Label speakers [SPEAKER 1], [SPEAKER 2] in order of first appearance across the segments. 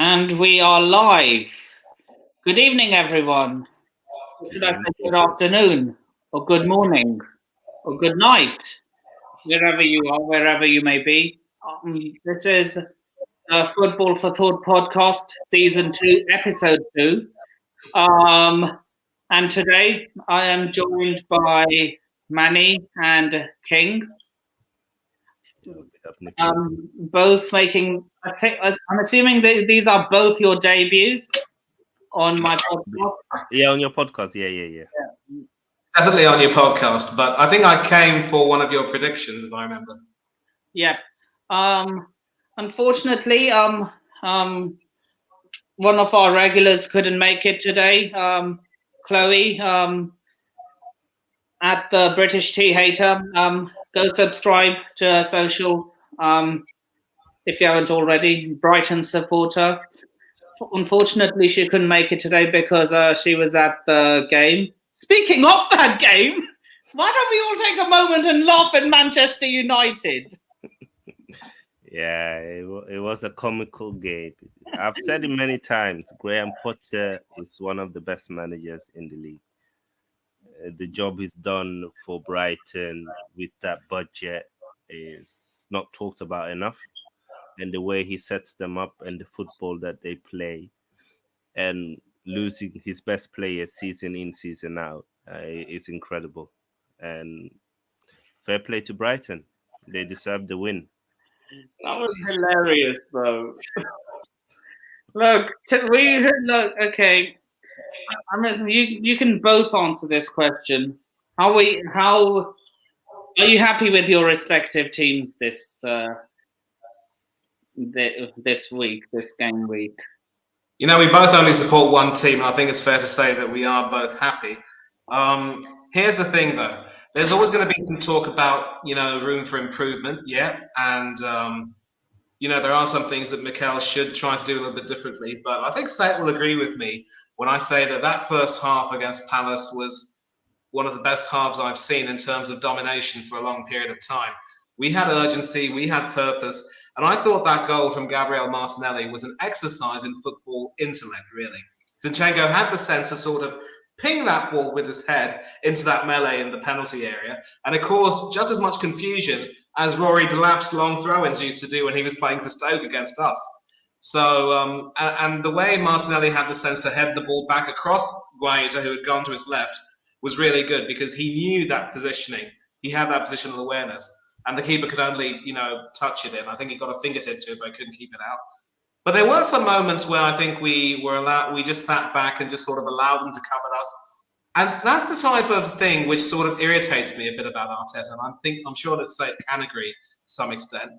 [SPEAKER 1] And we are live. Good evening, everyone. Or should I say good afternoon, or good morning, or good night, wherever you are, wherever you may be. This is Football for Thought podcast, season 2, episode 2. And today I am joined by Manny and King. Both making, I'm assuming these are both your debuts on my podcast.
[SPEAKER 2] Yeah, on your podcast. Yeah.
[SPEAKER 3] Definitely on your podcast, but I think I came for one of your predictions, if I remember.
[SPEAKER 1] Yep. Unfortunately, one of our regulars couldn't make it today. Chloe, at the British Tea Hater. Go subscribe to her socials if you haven't already. Brighton supporter. Unfortunately, she couldn't make it today because she was at the game. Speaking of that game, why don't we all take a moment and laugh at Manchester United?
[SPEAKER 2] Yeah, it was a comical game. I've said it many times. Graham Potter is one of the best managers in the league. The job he's done for Brighton with that budget is not talked about enough. And the way he sets them up and the football that they play, and losing his best players season in, season out, is incredible. And fair play to Brighton. They deserve the win.
[SPEAKER 1] That was hilarious, though. Look, okay. You can both answer this question. Are you happy with your respective teams this week, this game week?
[SPEAKER 3] You know, we both only support one team, and I think it's fair to say that we are both happy. Here's the thing, though. There's always going to be some talk about, room for improvement, yeah, and there are some things that Mikel should try to do a little bit differently. But I think Sate will agree with me when I say that first half against Palace was one of the best halves I've seen in terms of domination for a long period of time. We had urgency, we had purpose, and I thought that goal from Gabriel Martinelli was an exercise in football intellect, really. Zinchenko had the sense to sort of ping that ball with his head into that melee in the penalty area, and it caused just as much confusion as Rory Delap's long throw-ins used to do when he was playing for Stoke against us. So, and the way Martinelli had the sense to head the ball back across Guaita, who had gone to his left, was really good because he knew that positioning. He had that positional awareness, and the keeper could only, touch it in. I think he got a fingertip to it, but couldn't keep it out. But there were some moments where I think we just sat back and just sort of allowed them to cover us. And that's the type of thing which sort of irritates me a bit about Arteta. And I'm sure that Sate can agree to some extent.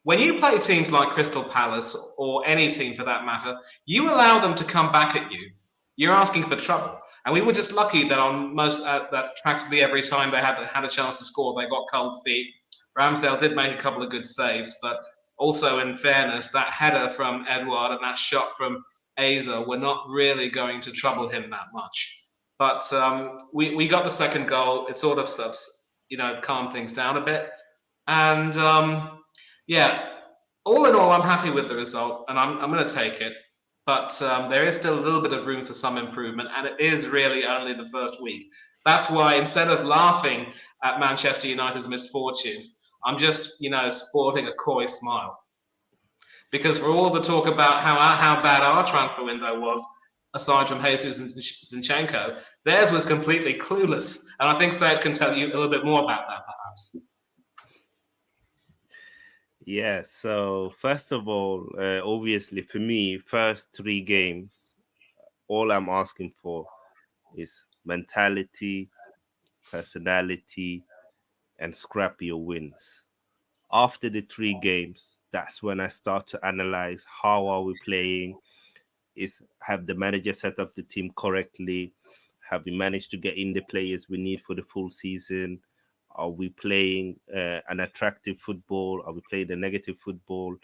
[SPEAKER 3] When you play teams like Crystal Palace or any team for that matter, you allow them to come back at you. You're asking for trouble. And we were just lucky that that practically every time they had a chance to score, they got cold feet. Ramsdale did make a couple of good saves, but also, in fairness, that header from Edouard and that shot from Asa were not really going to trouble him that much. But we got the second goal. It sort of calmed things down a bit. And yeah, all in all, I'm happy with the result, and I'm going to take it. But there is still a little bit of room for some improvement, and it is really only the first week. That's why instead of laughing at Manchester United's misfortunes, I'm just, sporting a coy smile. Because for all the talk about how bad our transfer window was, aside from Jesus and Zinchenko, theirs was completely clueless. And I think Sate can tell you a little bit more about that, perhaps.
[SPEAKER 2] Yeah, so first of all, obviously for me, first 3 games, all I'm asking for is mentality, personality, and scrap your wins. After the 3 games, that's when I start to analyze how are we playing, have the manager set up the team correctly, have we managed to get in the players we need for the full season, are we playing an attractive football, are we playing a negative football,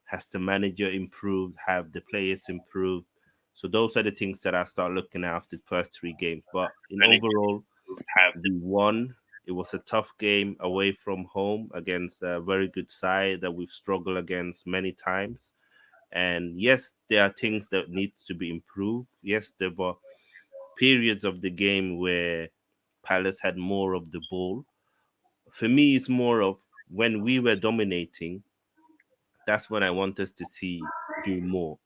[SPEAKER 2] has the manager improved, have the players improved. So those are the things that I start looking at after the first 3 games. But in overall, we won. It was a tough game away from home against a very good side that we've struggled against many times. And yes, there are things that needs to be improved. Yes, there were periods of the game where Palace had more of the ball. For me, it's more of when we were dominating, that's when I want us to see do more,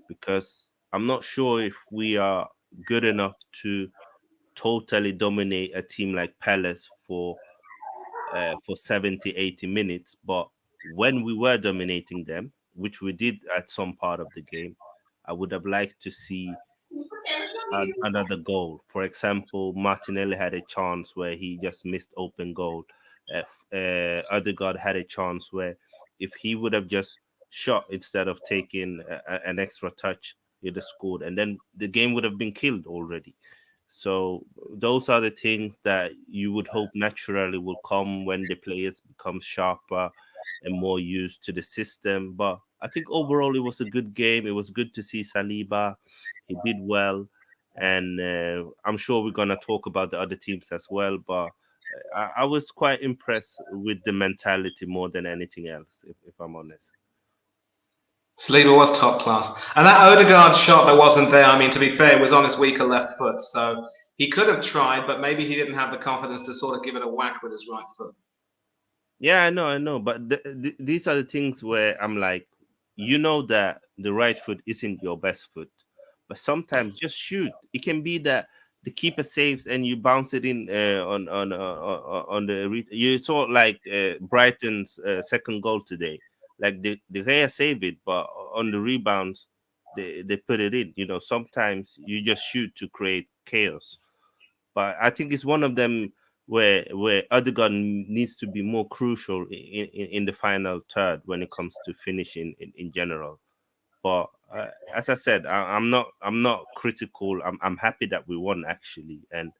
[SPEAKER 2] because I'm not sure if we are good enough to totally dominate a team like Palace for 70, 80 minutes. But when we were dominating them, which we did at some part of the game, I would have liked to see another goal. For example, Martinelli had a chance where he just missed open goal. Odegaard had a chance where if he would have just shot instead of taking an extra touch, he'd have scored, and then the game would have been killed already. So those are the things that you would hope naturally will come when the players become sharper and more used to the system. But I think overall it was a good game. It was good to see Saliba. He did well, and I'm sure we're gonna talk about the other teams as well. But I was quite impressed with the mentality more than anything else, if I'm honest.
[SPEAKER 3] Saliba was top class. And that Odegaard shot that wasn't there, I mean, to be fair, it was on his weaker left foot. So he could have tried, but maybe he didn't have the confidence to sort of give it a whack with his right foot.
[SPEAKER 2] Yeah, I know. But these are the things where I'm like, you know that the right foot isn't your best foot, but sometimes just shoot. It can be that the keeper saves and you bounce it in on the you saw like Brighton's second goal today. Like the Gea save it, but on the rebounds they put it in. You know, sometimes you just shoot to create chaos. But I think it's one of them where Odegaard needs to be more crucial in the final third when it comes to finishing in general. But as I said, I'm not critical. I'm happy that we won actually, and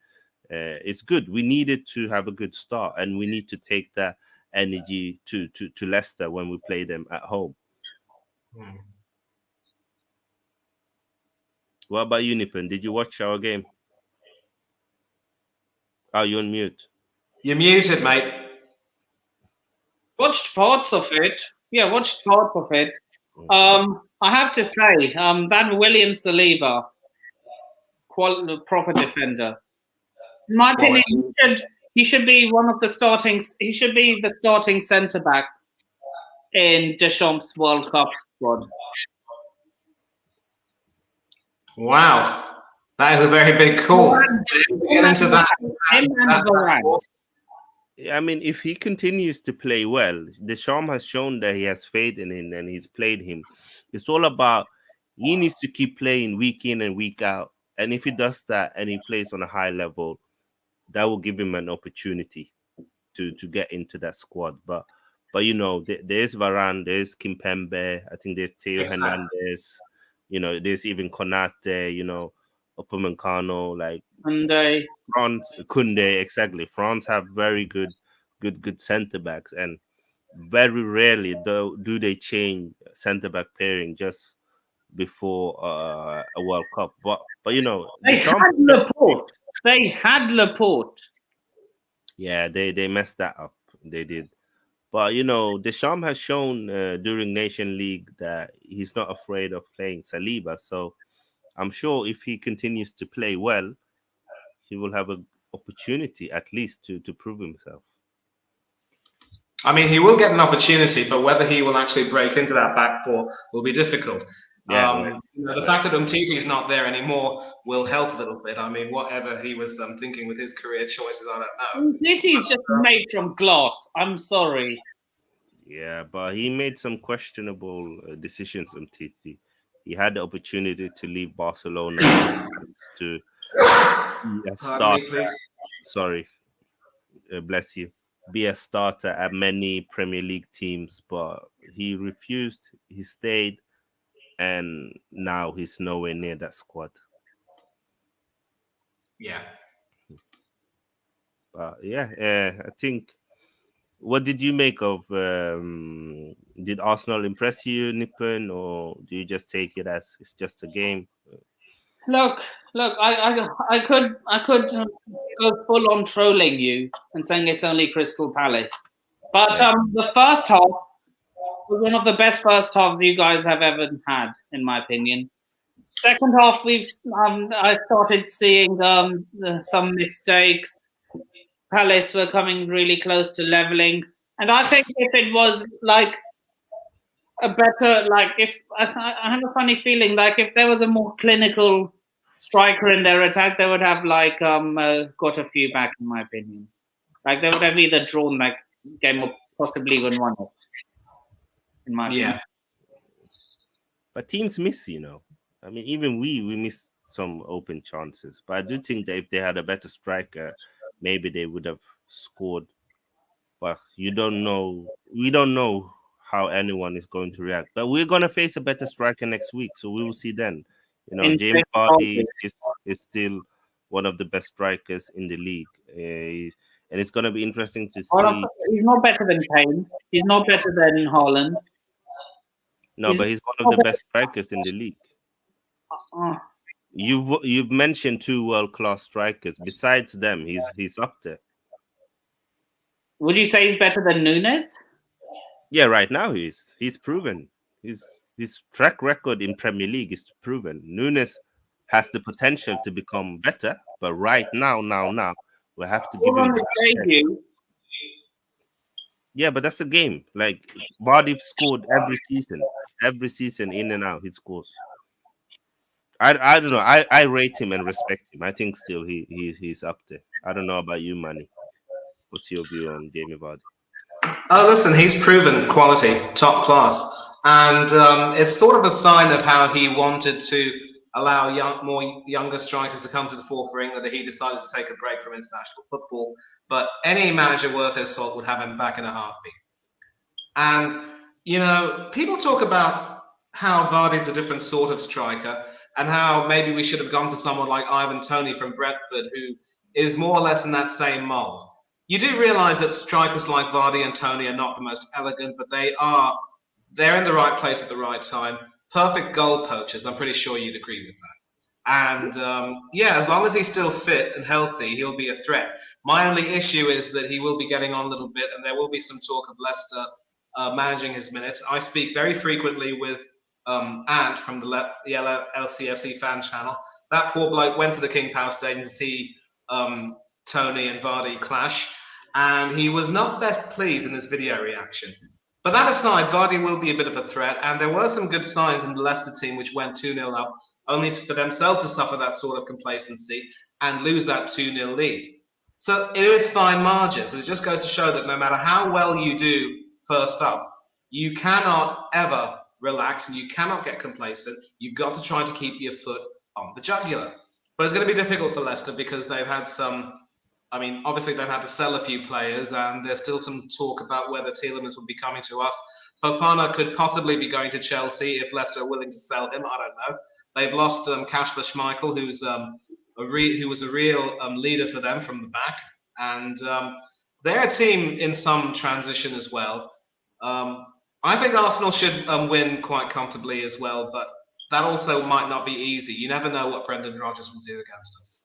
[SPEAKER 2] it's good. We needed to have a good start, and we need to take that energy to Leicester when we play them at home.
[SPEAKER 3] Hmm.
[SPEAKER 2] What about you, Nippon? Did you watch our game? Oh, you're on mute.
[SPEAKER 3] You're muted, mate.
[SPEAKER 1] Watched parts of it. Yeah, watched parts of it. I have to say, that William Saliba, proper defender. In my opinion, he should be one of the starting. He should be the starting centre back in Deschamps' World Cup squad.
[SPEAKER 3] Wow. That is a very big call. Get into that.
[SPEAKER 2] I mean, if he continues to play well, Deschamps has shown that he has faith in him and he's played him. It's all about he needs to keep playing week in and week out. And if he does that and he plays on a high level, that will give him an opportunity to get into that squad. But you know, there's Varane, there's Kimpembe, I think there's Theo Hernandez, you know, there's even Konate, you know, Upamecano, like France, Kunde, exactly. France have very good centre backs, and very rarely do they change centre back pairing just before a World Cup. But you know,
[SPEAKER 1] they had Laporte. They had Laporte.
[SPEAKER 2] Yeah, they messed that up. They did. But you know, Deschamps has shown during Nation League that he's not afraid of playing Saliba. So I'm sure if he continues to play well, he will have an opportunity at least to prove himself.
[SPEAKER 3] I mean, he will get an opportunity, but whether he will actually break into that back four will be difficult.
[SPEAKER 2] Yeah,
[SPEAKER 3] the fact that Umtiti is not there anymore will help a little bit. I mean, whatever he was thinking with his career choices, I don't know.
[SPEAKER 1] Umtiti is just made from glass. I'm sorry.
[SPEAKER 2] Yeah, but he made some questionable decisions. Umtiti. He had the opportunity to leave Barcelona to be a starter. Sorry, bless you. Be a starter at many Premier League teams, but he refused. He stayed, and now he's nowhere near that squad.
[SPEAKER 3] Yeah.
[SPEAKER 2] But yeah, I think. What did you make of? Did Arsenal impress you, Nippon, or do you just take it as it's just a game?
[SPEAKER 1] Look! I could go full on trolling you and saying it's only Crystal Palace, but the first half was one of the best first halves you guys have ever had, in my opinion. Second half, I started seeing some mistakes. Palace were coming really close to leveling, and I think if it was like a better, like if I have a funny feeling, like if there was a more clinical striker in their attack, they would have like got a few back, in my opinion. Like they would have either drawn that game or possibly even won it. In my opinion.
[SPEAKER 2] But teams miss, you know. I mean, even we miss some open chances. But I do think that if they had a better striker, maybe they would have scored. But you don't know. We don't know how anyone is going to react. But we're going to face a better striker next week, so we will see then. You know, Jamie Vardy is still one of the best strikers in the league. And it's going to be interesting to see.
[SPEAKER 1] He's not better than Kane. He's not better than Haaland.
[SPEAKER 2] No, but he's one of the best strikers in the league. You've mentioned two world-class strikers. Besides them, he's up there.
[SPEAKER 1] Would you say he's better than Nunes?
[SPEAKER 2] Yeah, right now he's proven. His track record in Premier League is proven. Nunes has the potential to become better, but right now, we have to give him the Yeah, but that's a game. Like Vardy scored every season in and out. He scores. I don't know. I rate him and respect him. I think still he's up there. I don't know about you, Manny. What's your view on Jamie Vardy?
[SPEAKER 3] Oh, listen, he's proven quality, top class, and it's sort of a sign of how he wanted to allow younger strikers to come to the fore for England that he decided to take a break from international football. But any manager worth his salt would have him back in a heartbeat. And, you know, people talk about how Vardy's a different sort of striker and how maybe we should have gone for someone like Ivan Toney from Brentford, who is more or less in that same mould. You do realise that strikers like Vardy and Toney are not the most elegant, but they're in the right place at the right time. Perfect goal poachers. I'm pretty sure you'd agree with that. And yeah, as long as he's still fit and healthy, he'll be a threat. My only issue is that he will be getting on a little bit, and there will be some talk of Leicester managing his minutes. I speak very frequently with Ant from the LCFC fan channel. That poor bloke went to the King Power Stadium to see Toney and Vardy clash, and he was not best pleased in his video reaction. But that aside, Vardy will be a bit of a threat, and there were some good signs in the Leicester team which went 2-0 up, only for themselves to suffer that sort of complacency and lose that 2-0 lead. So it is fine margins. It just goes to show that no matter how well you do first up, you cannot ever relax and you cannot get complacent. You've got to try to keep your foot on the jugular. But it's going to be difficult for Leicester because they've had obviously they've had to sell a few players, and there's still some talk about whether Tielemans will be coming to us. Fofana could possibly be going to Chelsea if Leicester are willing to sell him. I don't know. They've lost Kasper Schmeichel, who was a real leader for them from the back, and they're a team in some transition as well. I think Arsenal should win quite comfortably as well, but that also might not be easy. You never know what Brendan Rodgers will do against us.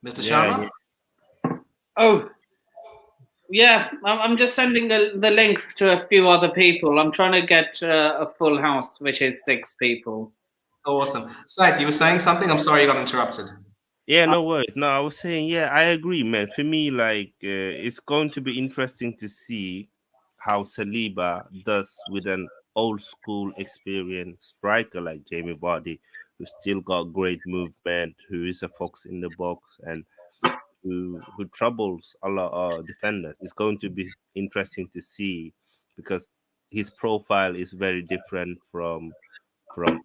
[SPEAKER 3] Mr. Sharma?
[SPEAKER 1] Oh, yeah. I'm just sending the link to a few other people. I'm trying to get a full house, which is 6 people.
[SPEAKER 3] Awesome. Said, you were saying something? I'm sorry you got interrupted.
[SPEAKER 2] Yeah, no worries. No, I was saying, yeah, I agree, man. For me, like, it's going to be interesting to see how Saliba does with an old school experienced striker like Jamie Vardy, who still got great movement, who is a fox in the box, and who troubles a lot of defenders. It's going to be interesting to see because his profile is very different from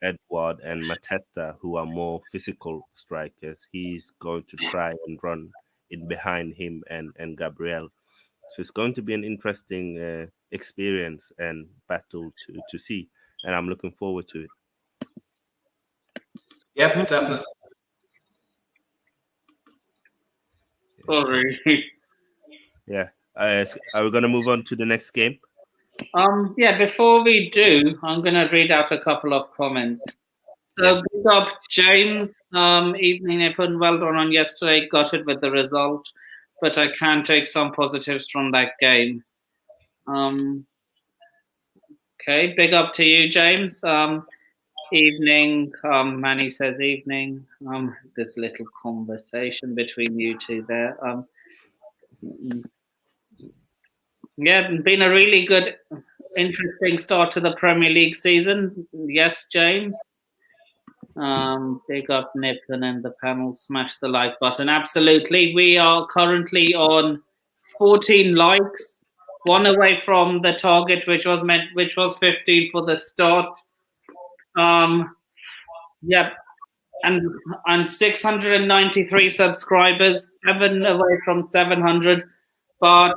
[SPEAKER 2] Edouard and Mateta, who are more physical strikers. He's going to try and run in behind him and Gabriel. So it's going to be an interesting experience and battle to see, and I'm looking forward to it.
[SPEAKER 3] Yep, definitely.
[SPEAKER 1] Sorry.
[SPEAKER 2] Yeah. Are we going to move on to the next game?
[SPEAKER 1] Yeah, before we do, I'm going to read out a couple of comments. So, big up James. Evening, everyone. Well done on yesterday. Got it with the result. but I can take some positives from that game. Okay, big up to you, James. Evening. Manny says evening. This little conversation between you two there. Yeah, been a really good, interesting start to the Premier League season. Yes, James. Big up Nippon and the panel. Smash the like button. Absolutely. We are currently on 14 likes, one away from the target, which was 15 for the start. Yep, and 693 subscribers, 7 away from 700. But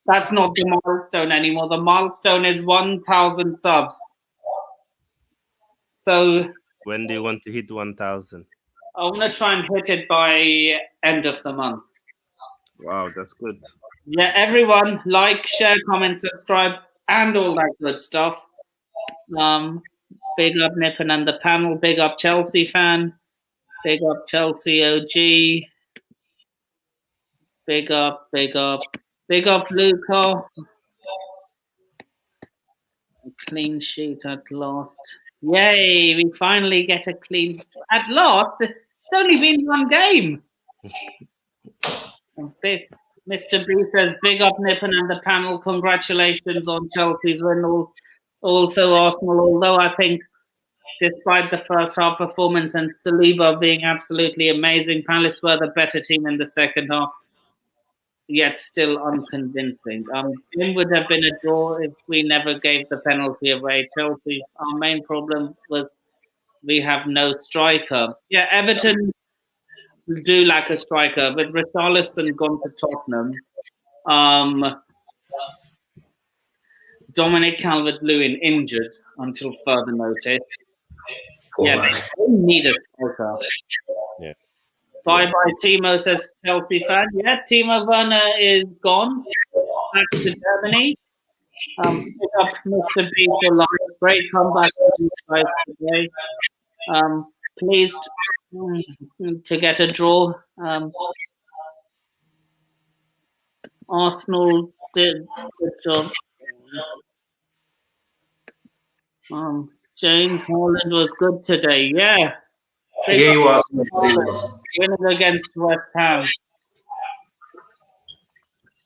[SPEAKER 1] that's not the milestone anymore. The milestone is 1,000 subs. So
[SPEAKER 2] when do you want to hit 1,000?
[SPEAKER 1] I want to try and hit it by end of the month.
[SPEAKER 2] Wow, that's good.
[SPEAKER 1] Yeah, everyone like, share, comment, subscribe, and all that good stuff. Big up Nippon and the panel. Big up Chelsea fan. Big up Chelsea OG. Big up, big up, big up Luca. A clean sheet at last. Yay, we finally get a clean at last. It's only been one game. Mr. B says, big up Nippon and the panel. Congratulations on Chelsea's win. Also Arsenal, although I think despite the first half performance and Saliba being absolutely amazing, Palace were the better team in the second half, yet still unconvincing. It would have been a draw if we never gave the penalty away. Chelsea, our main problem was we have no striker. Yeah, Everton do lack a striker, but Richarlison gone to Tottenham. Dominic Calvert-Lewin injured until further notice. Yeah, they need a striker.
[SPEAKER 2] Yeah.
[SPEAKER 1] Bye Timo, says Chelsea fan. Yeah, Timo Werner is gone back to Germany. Pick up Mr. B for life. Great comeback for you guys today. Pleased to get a draw. Arsenal did a good job. James Holland was good today. Yeah.
[SPEAKER 3] He was.
[SPEAKER 1] Winning against West Ham.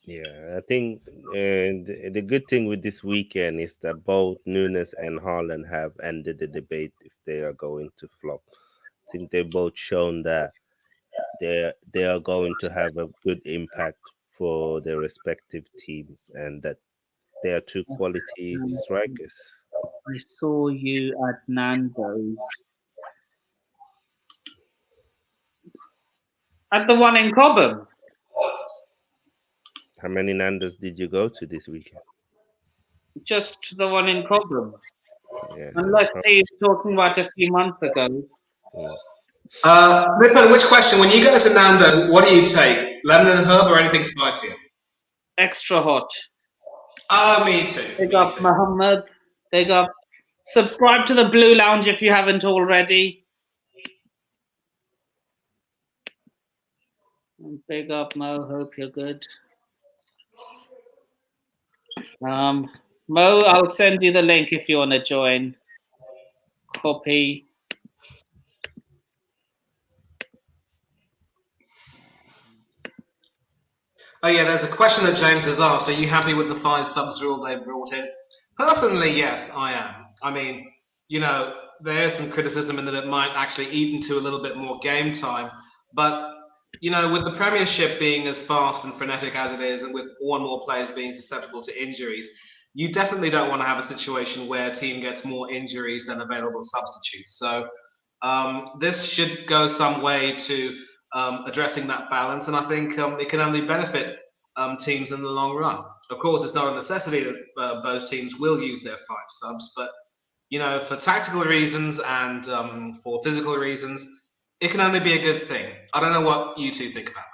[SPEAKER 2] Yeah, I think the good thing with this weekend is that both Nunes and Haaland have ended the debate if they are going to flop. I think they've both shown that they are going to have a good impact for their respective teams and that they are two quality strikers.
[SPEAKER 1] I saw you at Nando's. At the one in Cobham.
[SPEAKER 2] How many Nando's did you go to this weekend?
[SPEAKER 1] Just the one in Cobham.
[SPEAKER 2] Yeah.
[SPEAKER 1] Unless he's talking about a few months ago.
[SPEAKER 2] Yeah.
[SPEAKER 3] Nippon, which question? When you go to Nando's, what do you take? Lemon and herb or anything spicier?
[SPEAKER 1] Extra hot.
[SPEAKER 3] Me too.
[SPEAKER 1] Big up Muhammad. Big up. Subscribe to the Blue Lounge if you haven't already. And big up Mo. Hope you're good. Mo, I'll send you the link if you want to join. Copy.
[SPEAKER 3] Oh yeah, there's a question that James has asked. Are you happy with the 5 subs rule they've brought in? Personally, yes, I am. I mean, there is some criticism in that it might actually eat into a little bit more game time. But, with the Premiership being as fast and frenetic as it is, and with more and more players being susceptible to injuries, you definitely don't want to have a situation where a team gets more injuries than available substitutes. So this should go some way to addressing that balance, and I think it can only benefit teams in the long run. Of course, it's not a necessity that both teams will use their 5 subs, but for tactical reasons and for physical reasons, it can only be a good thing. I don't know what you two think about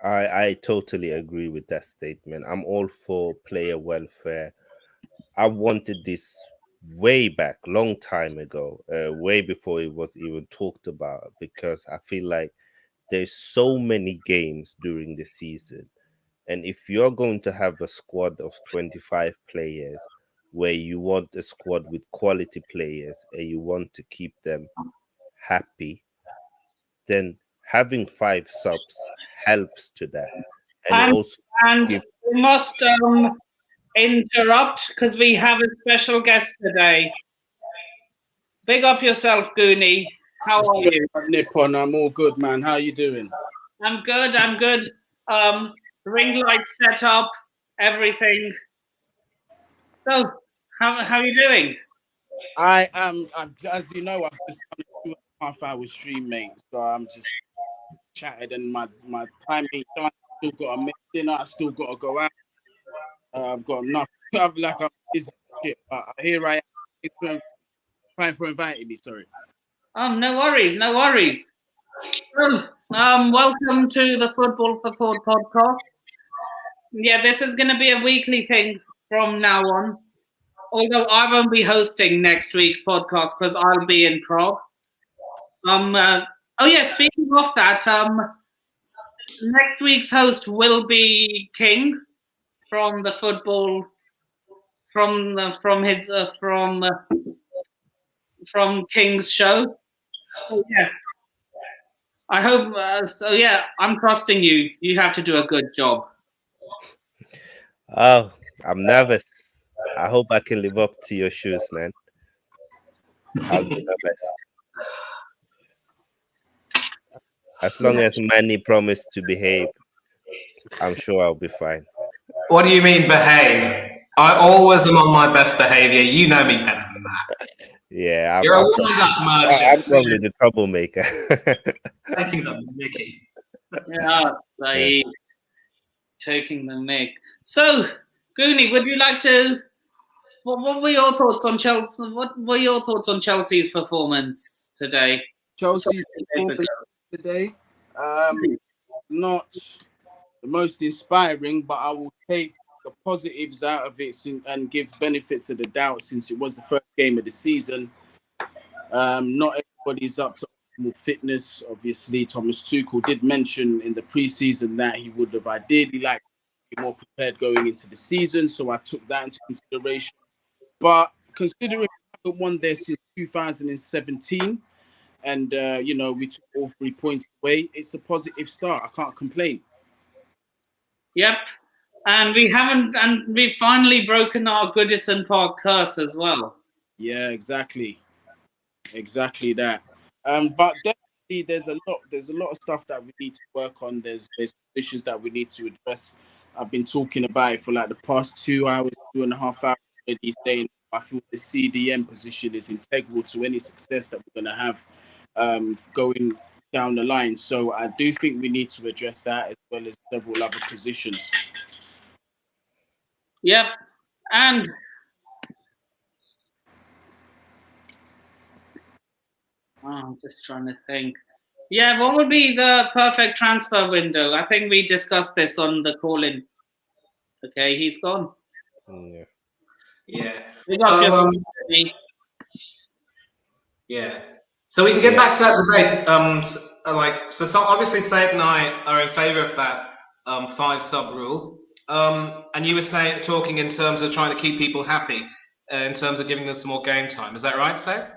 [SPEAKER 3] that.
[SPEAKER 2] I totally agree with that statement. I'm all for player welfare. I wanted this way back, long time ago, way before it was even talked about, because I feel like there's so many games during the season. And if you're going to have a squad of 25 players where you want a squad with quality players and you want to keep them happy, then having 5 subs helps to that. And it
[SPEAKER 1] And,
[SPEAKER 2] also
[SPEAKER 1] and
[SPEAKER 2] gives
[SPEAKER 1] we must interrupt because we have a special guest today. Big up yourself, Goonie. How are you?
[SPEAKER 4] Nippon, I'm all good, man. How you doing?
[SPEAKER 1] I'm good. I'm good. Ring light set up, everything. So, how are you doing?
[SPEAKER 4] I am, as you know, I've just done a 2.5 hour stream, mate. So I'm just chatted, and my time ain't done. I still got to make dinner. I still got to go out. I've got nothing. I'm busy shit. But here I am. Thanks for inviting me. Sorry.
[SPEAKER 1] No worries, no worries. So, welcome to the Football for Thought podcast. Yeah, this is going to be a weekly thing from now on. Although I won't be hosting next week's podcast because I'll be in Prague. Speaking of that, next week's host will be King from the football from King's show. So, yeah. I hope I'm trusting you. You have to do a good job.
[SPEAKER 2] Oh, I'm nervous. I hope I can live up to your shoes, man. I'll do my best. As long as Manny promised to behave, I'm sure I'll be fine.
[SPEAKER 3] What do you mean behave? I always am on my best behavior. You know me better than that.
[SPEAKER 2] Yeah,
[SPEAKER 3] You're a wind-up merchant.
[SPEAKER 2] I'm probably the troublemaker.
[SPEAKER 3] Taking the mickey.
[SPEAKER 1] Yeah, taking the mick. So, Goonie, would you like to? What were your thoughts on Chelsea? What were your thoughts on Chelsea's performance today?
[SPEAKER 4] Chelsea's performance today, not the most inspiring, but I will take the positives out of it and give benefits of the doubt since it was the first game of the season. Not everybody's up to optimal fitness. Obviously, Thomas Tuchel did mention in the preseason that he would have ideally liked to be more prepared going into the season, so I took that into consideration. But considering we haven't won there since 2017, and we took all 3 points away, it's a positive start. I can't complain.
[SPEAKER 1] Yep. And we've finally broken our Goodison Park curse as well.
[SPEAKER 4] Yeah, exactly that. But definitely there's a lot of stuff that we need to work on. There's issues that we need to address. I've been talking about it for like the past 2.5 hours already, saying I feel the CDM position is integral to any success that we're going to have going down the line. So I do think we need to address that as well as several other positions.
[SPEAKER 1] Yep. And I'm just trying to think. Yeah, what would be the perfect transfer window? I think we discussed this on the call-in. Okay, he's gone.
[SPEAKER 2] Yeah.
[SPEAKER 3] Yeah.
[SPEAKER 1] So,
[SPEAKER 3] So we can get back to that debate. So obviously, Said and I are in favour of that 5-sub rule. And you were talking in terms of trying to keep people happy, in terms of giving them some more game time. Is that right, Said?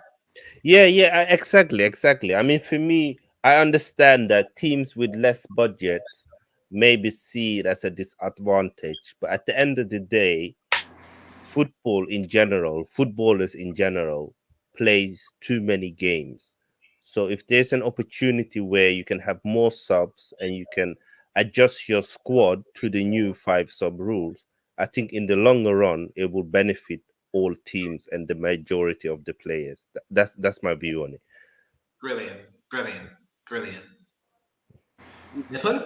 [SPEAKER 2] Yeah, exactly. I mean, for me, I understand that teams with less budgets maybe see it as a disadvantage, but at the end of the day, footballers in general, plays too many games. So if there's an opportunity where you can have more subs and you can adjust your squad to the new 5-sub rules, I think in the longer run it will benefit all teams and the majority of the players. That's my view on it.
[SPEAKER 3] Brilliant. Nippon?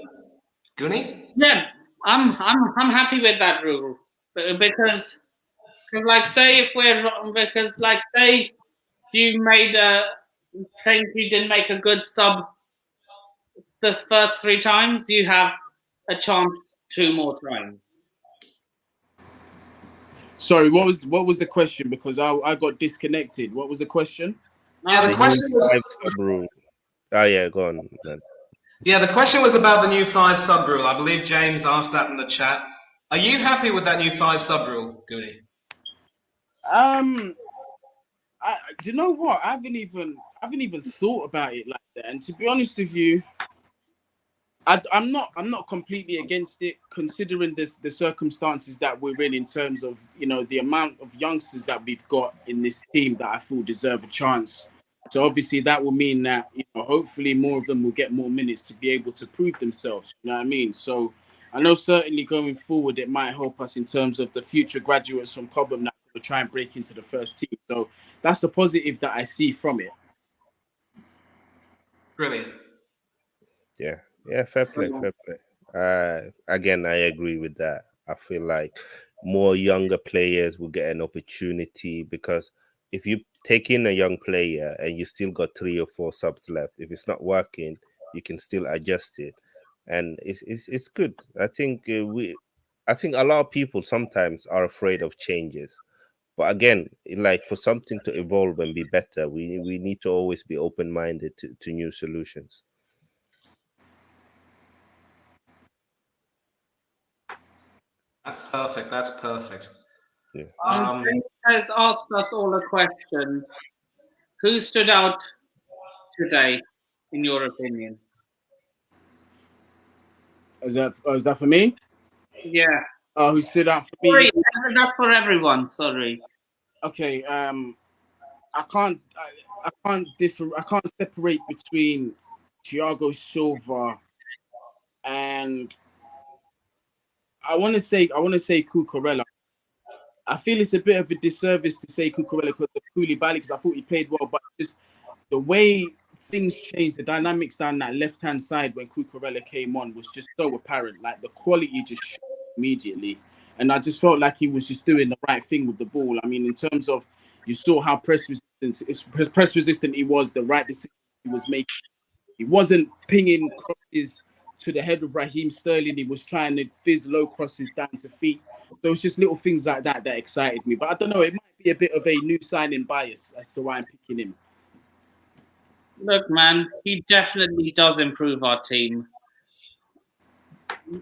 [SPEAKER 3] Goonie?
[SPEAKER 1] Yeah, I'm happy with that rule because say you think you didn't make a good sub the first 3 times, you have a chance 2 more times.
[SPEAKER 4] Sorry, what was the question? Because I got disconnected. What was the question?
[SPEAKER 3] Yeah, the question was.
[SPEAKER 2] Oh yeah, go on, man.
[SPEAKER 3] Yeah, the question was about the new 5 sub rule. I believe James asked that in the chat. Are you happy with that new 5 sub rule, Goody?
[SPEAKER 4] You know what? I haven't even thought about it like that. And to be honest with you, I'm not completely against it, considering the circumstances that we're in terms of, you know, the amount of youngsters that we've got in this team that I feel deserve a chance. So obviously that will mean that, you know, hopefully more of them will get more minutes to be able to prove themselves. You know what I mean? So I know certainly going forward it might help us in terms of the future graduates from Cobham that will try and break into the first team. So that's the positive that I see from it.
[SPEAKER 3] Brilliant.
[SPEAKER 2] Yeah, fair play. Again, I agree with that. I feel like more younger players will get an opportunity, because if you take in a young player and you still got 3 or 4 subs left, if it's not working, you can still adjust it, and it's good. I think I think a lot of people sometimes are afraid of changes, but again, like for something to evolve and be better, we need to always be open minded to new solutions.
[SPEAKER 3] That's perfect. That's perfect.
[SPEAKER 2] Yeah.
[SPEAKER 1] James has asked us all a question. Who stood out today, in your opinion?
[SPEAKER 4] Is that for me?
[SPEAKER 1] Yeah.
[SPEAKER 4] Who stood out for
[SPEAKER 1] Sorry,
[SPEAKER 4] me?
[SPEAKER 1] that's for everyone. Sorry.
[SPEAKER 4] Okay. I can't separate between Thiago Silva and I want to say Cucurella. I feel it's a bit of a disservice to say Cucurella because of Koulibaly, because I thought he played well, but just the way things changed, the dynamics down that left-hand side when Cucurella came on was just so apparent. Like the quality just shot immediately. And I just felt like he was just doing the right thing with the ball. I mean, in terms of, you saw how press resistant he was, the right decision he was making. He wasn't pinging crosses to the head of Raheem Sterling. He was trying to fizz low crosses down to feet. So it's just little things like that that excited me. But I don't know, it might be a bit of a new signing bias as to why I'm picking him.
[SPEAKER 1] Look, man, he definitely does improve our team.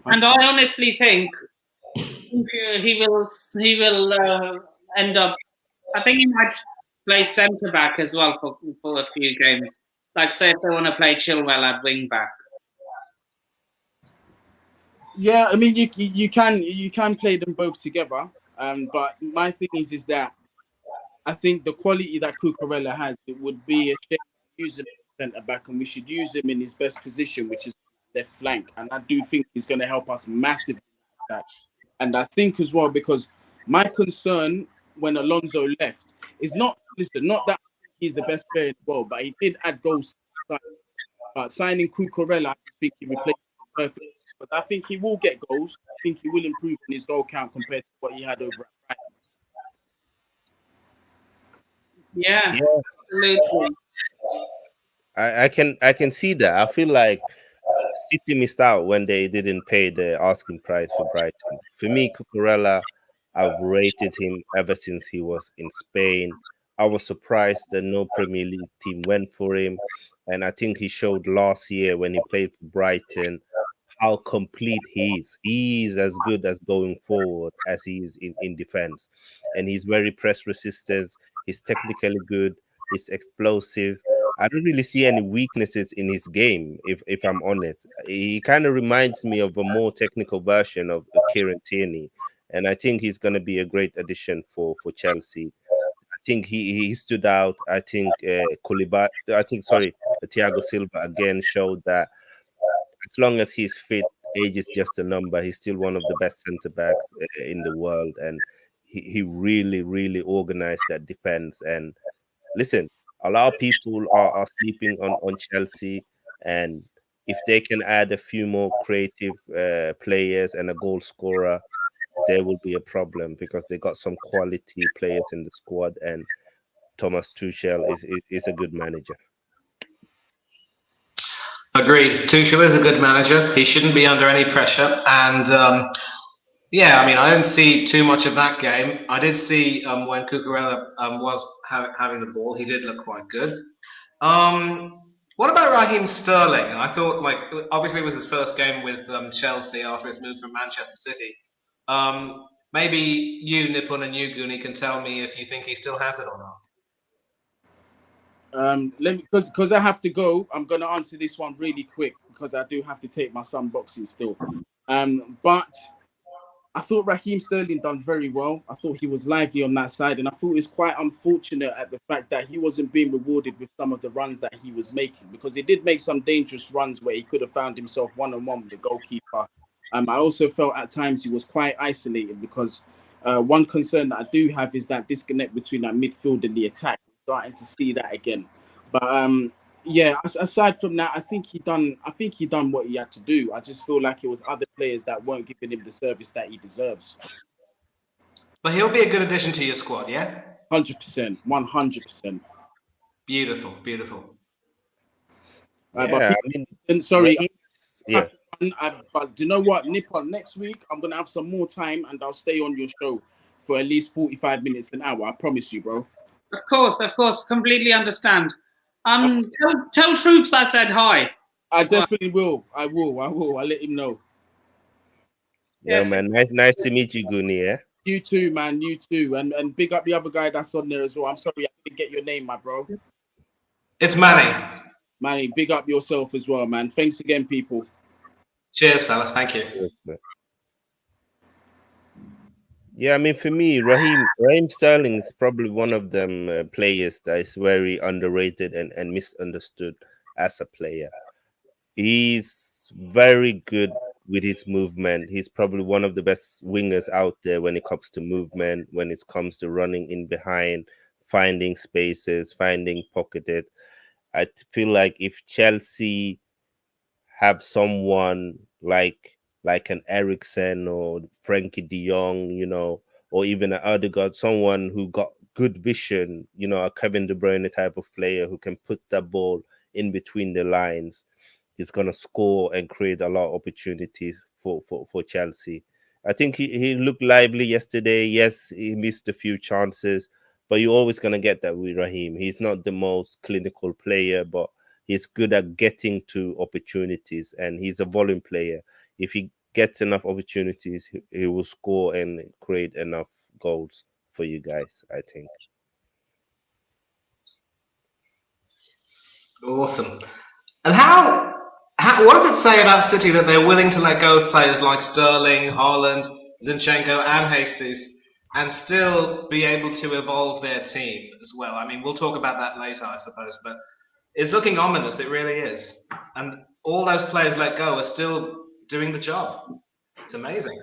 [SPEAKER 1] And I honestly think he will end up. I think he might play centre back as well for a few games. Like, say, if they want to play Chilwell at wing back.
[SPEAKER 4] Yeah, I mean, you can play them both together. But my thing is that I think the quality that Cucurella has, it would be a shame to use him as centre back, and we should use him in his best position, which is left flank. And I do think he's going to help us massively. And I think as well, because my concern when Alonso left is not that he's the best player in the world, but he did add goals. But signing Cucurella, I think he replaced him perfectly. But I think he will get goals. I think he will improve on his goal count compared to what he had over at Brighton.
[SPEAKER 1] Yeah, absolutely.
[SPEAKER 2] I can see that. I feel like City missed out when they didn't pay the asking price for Brighton. For me, Cucurella, I've rated him ever since he was in Spain. I was surprised that no Premier League team went for him. And I think he showed last year when he played for Brighton how complete he is. He's as good as going forward as he is in defense. And he's very press resistant. He's technically good. He's explosive. I don't really see any weaknesses in his game, if I'm honest. He kind of reminds me of a more technical version of Kieran Tierney. And I think he's going to be a great addition for Chelsea. I think he stood out. I think Thiago Silva again showed that as long as he's fit, age is just a number. He's still one of the best centre backs in the world, and he really, really organized that defense. And listen, a lot of people are sleeping on Chelsea, and if they can add a few more creative players and a goal scorer, there will be a problem because they got some quality players in the squad, and Thomas Tuchel is a good manager.
[SPEAKER 3] Agreed. Tuchel is a good manager. He shouldn't be under any pressure. And yeah, I mean, I didn't see too much of that game. I did see when Cucurella was having the ball, he did look quite good. What about Raheem Sterling? I thought, like, obviously it was his first game with Chelsea after his move from Manchester City. Maybe you, Nippon, and you, Goonie, can tell me if you think he still has it or not.
[SPEAKER 4] Let me, because I have to go. I'm gonna answer this one really quick because I do have to take my son boxing still. But I thought Raheem Sterling done very well. I thought he was lively on that side, and I thought it was quite unfortunate at the fact that he wasn't being rewarded with some of the runs that he was making, because he did make some dangerous runs where he could have found himself one-on-one with the goalkeeper. I also felt at times he was quite isolated because one concern that I do have is that disconnect between that midfield and the attack. We're starting to see that again. But yeah, aside from that, I think he done what he had to do. I just feel like it was other players that weren't giving him the service that he deserves.
[SPEAKER 3] But he'll be a good addition to your squad, yeah?
[SPEAKER 4] 100%, 100%.
[SPEAKER 3] Beautiful, beautiful.
[SPEAKER 2] Yeah,
[SPEAKER 4] sorry,
[SPEAKER 2] yeah.
[SPEAKER 4] but do you know what, Nippon? Next week I'm gonna have some more time and I'll stay on your show for at least 45 minutes, an hour. I promise you, bro.
[SPEAKER 1] Of course, completely understand. Tell Troops I said hi.
[SPEAKER 4] I definitely will. I will. I'll let him know.
[SPEAKER 2] Yeah,
[SPEAKER 1] Yes.
[SPEAKER 2] man. Nice to meet you, Goonie. Yeah.
[SPEAKER 4] You too, man. You too. And big up the other guy that's on there as well. I'm sorry I didn't get your name, my bro.
[SPEAKER 3] It's Manny.
[SPEAKER 4] Manny, big up yourself as well, man. Thanks again, people.
[SPEAKER 3] Cheers, fella. Thank you.
[SPEAKER 2] Yeah, I mean, for me, Raheem Sterling is probably one of them players that is very underrated and misunderstood as a player. He's very good with his movement. He's probably one of the best wingers out there when it comes to movement, when it comes to running in behind, finding spaces, finding pocketed. I feel like if Chelsea have someone like an Eriksen or Frankie De Jong, you know, or even an Odegaard, someone who got good vision, you know, a Kevin De Bruyne type of player who can put that ball in between the lines, he's gonna score and create a lot of opportunities for Chelsea. I think he looked lively yesterday. Yes, he missed a few chances, but you're always gonna get that with Raheem. He's not the most clinical player, but he's good at getting to opportunities, and he's a volume player. If he gets enough opportunities, he will score and create enough goals for you guys, I think.
[SPEAKER 3] Awesome. And what does it say about City that they're willing to let go of players like Sterling, Haaland, Zinchenko, and Jesus, and still be able to evolve their team as well? I mean, we'll talk about that later, I suppose, but it's looking ominous. It really is. And all those players let go are still doing the job. It's amazing.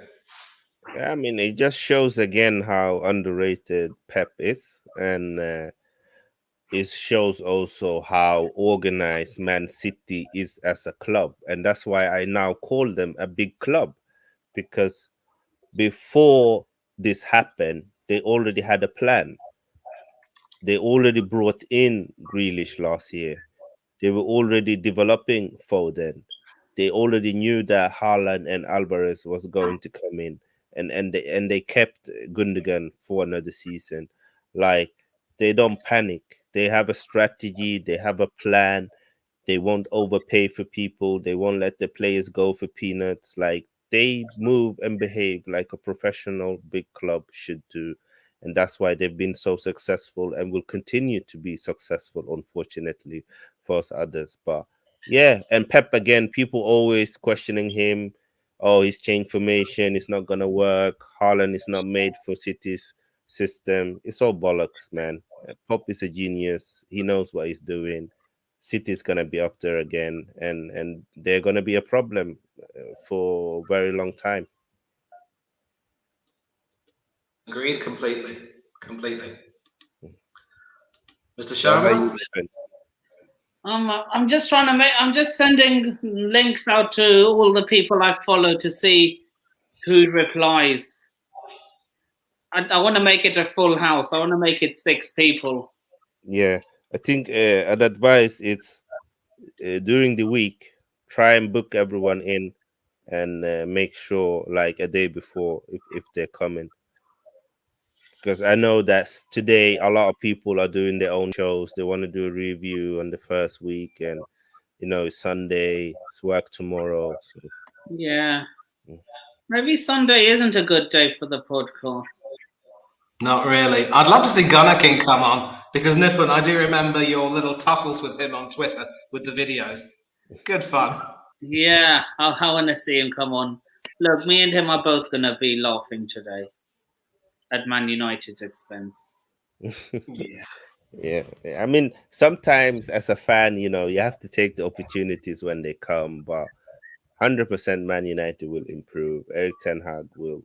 [SPEAKER 2] Yeah, I mean, it just shows again how underrated Pep is, and it shows also how organized Man City is as a club, and that's why I now call them a big club, because before this happened, they already had a plan. They already brought in Grealish last year. They were already developing Foden. They already knew that Haaland and Alvarez was going to come in, and they kept Gundogan for another season. Like, they don't panic. They have a strategy. They have a plan. They won't overpay for people. They won't let the players go for peanuts. Like, they move and behave like a professional big club should do. And that's why they've been so successful and will continue to be successful, unfortunately, for us others. But yeah, and Pep again, people always questioning him. Oh, he's changed formation. It's not gonna work. Haaland is not made for City's system. It's all bollocks, man. Pep is a genius. He knows what he's doing. City's gonna be up there again, and they're gonna be a problem for a very long time.
[SPEAKER 3] Agreed completely. Completely. Mr.
[SPEAKER 2] What about
[SPEAKER 3] Sharma?
[SPEAKER 2] you,
[SPEAKER 1] I'm just trying to make. I'm just sending links out to all the people I follow to see who replies. I want to make it a full house. I want to make it 6 people.
[SPEAKER 2] Yeah, I think an advice it's during the week, try and book everyone in, and make sure like a day before if they're coming, because I know that today a lot of people are doing their own shows. They want to do a review on the first week, and it's Sunday, it's work tomorrow. So
[SPEAKER 1] Yeah.
[SPEAKER 2] mm.
[SPEAKER 1] Maybe Sunday isn't a good day for the podcast.
[SPEAKER 3] Not really. I'd love to see Gunner King come on because Nippon, I do remember your little tussles with him on Twitter with the videos. Good fun.
[SPEAKER 1] Yeah, I want to see him come on. Look, me and him are both going to be laughing today at Man United's expense.
[SPEAKER 3] Yeah.
[SPEAKER 2] Yeah, I mean, sometimes as a fan, you have to take the opportunities when they come. But 100% Man United will improve. Eric Ten Hag will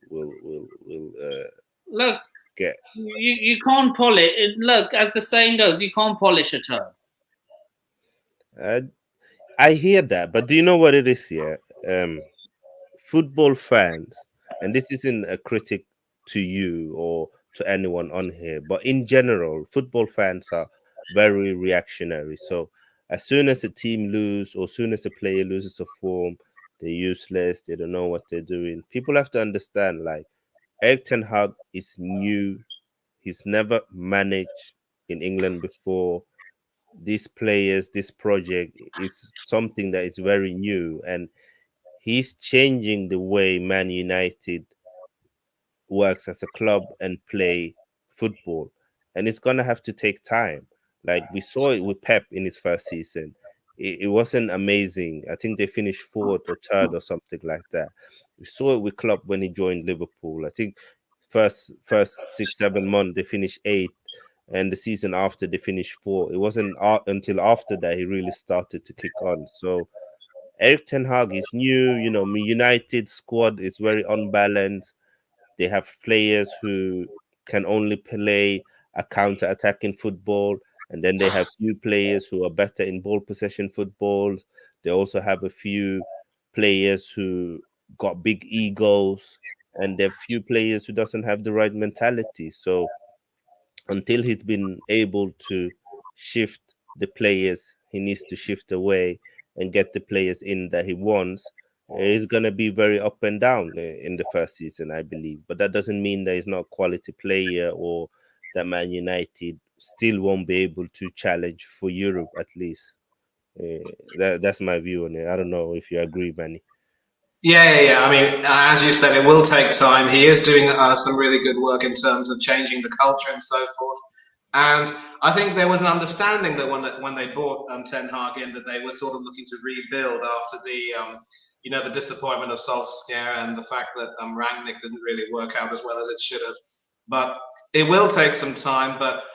[SPEAKER 1] Look,
[SPEAKER 2] get.
[SPEAKER 1] you can't polish it. Look, as the saying goes, you can't polish a turd.
[SPEAKER 2] Uh, I hear that, but do you know what it is here? Football fans, and this isn't a critic to you or to anyone on here, but in general, football fans are very reactionary. So as soon as a team lose or soon as a player loses a form, they're useless, they don't know what they're doing. People have to understand, like, Eric Ten Hag is new. He's never managed in England before. These players, this project is something that is very new, and he's changing the way Man United works as a club and play football. And it's gonna have to take time. Like we saw it with Pep in his first season. It wasn't amazing. I think they finished fourth or third or something like that. We saw it with Klopp when he joined Liverpool. I think first 6 7 months they finished eighth, and the season after they finished fourth. It wasn't until after that he really started to kick on. So Eric Ten Hag is new. United squad is very unbalanced. They have players who can only play a counter-attacking football, and then they have few players who are better in ball possession football. They also have a few players who got big egos, and there are few players who doesn't have the right mentality. So until he's been able to shift the players he needs to shift away and get the players in that he wants, it's going to be very up and down in the first season, I believe. But that doesn't mean that he's not a quality player or that Man United still won't be able to challenge for Europe at least. That's my view on it. I don't know if you agree, Manny.
[SPEAKER 3] Yeah. I mean, as you said, it will take time. He is doing some really good work in terms of changing the culture and so forth. And I think there was an understanding that when they brought Ten Hag in, that they were sort of looking to rebuild after the disappointment of Solskjaer and the fact that Rangnick didn't really work out as well as it should have. But it will take some time. But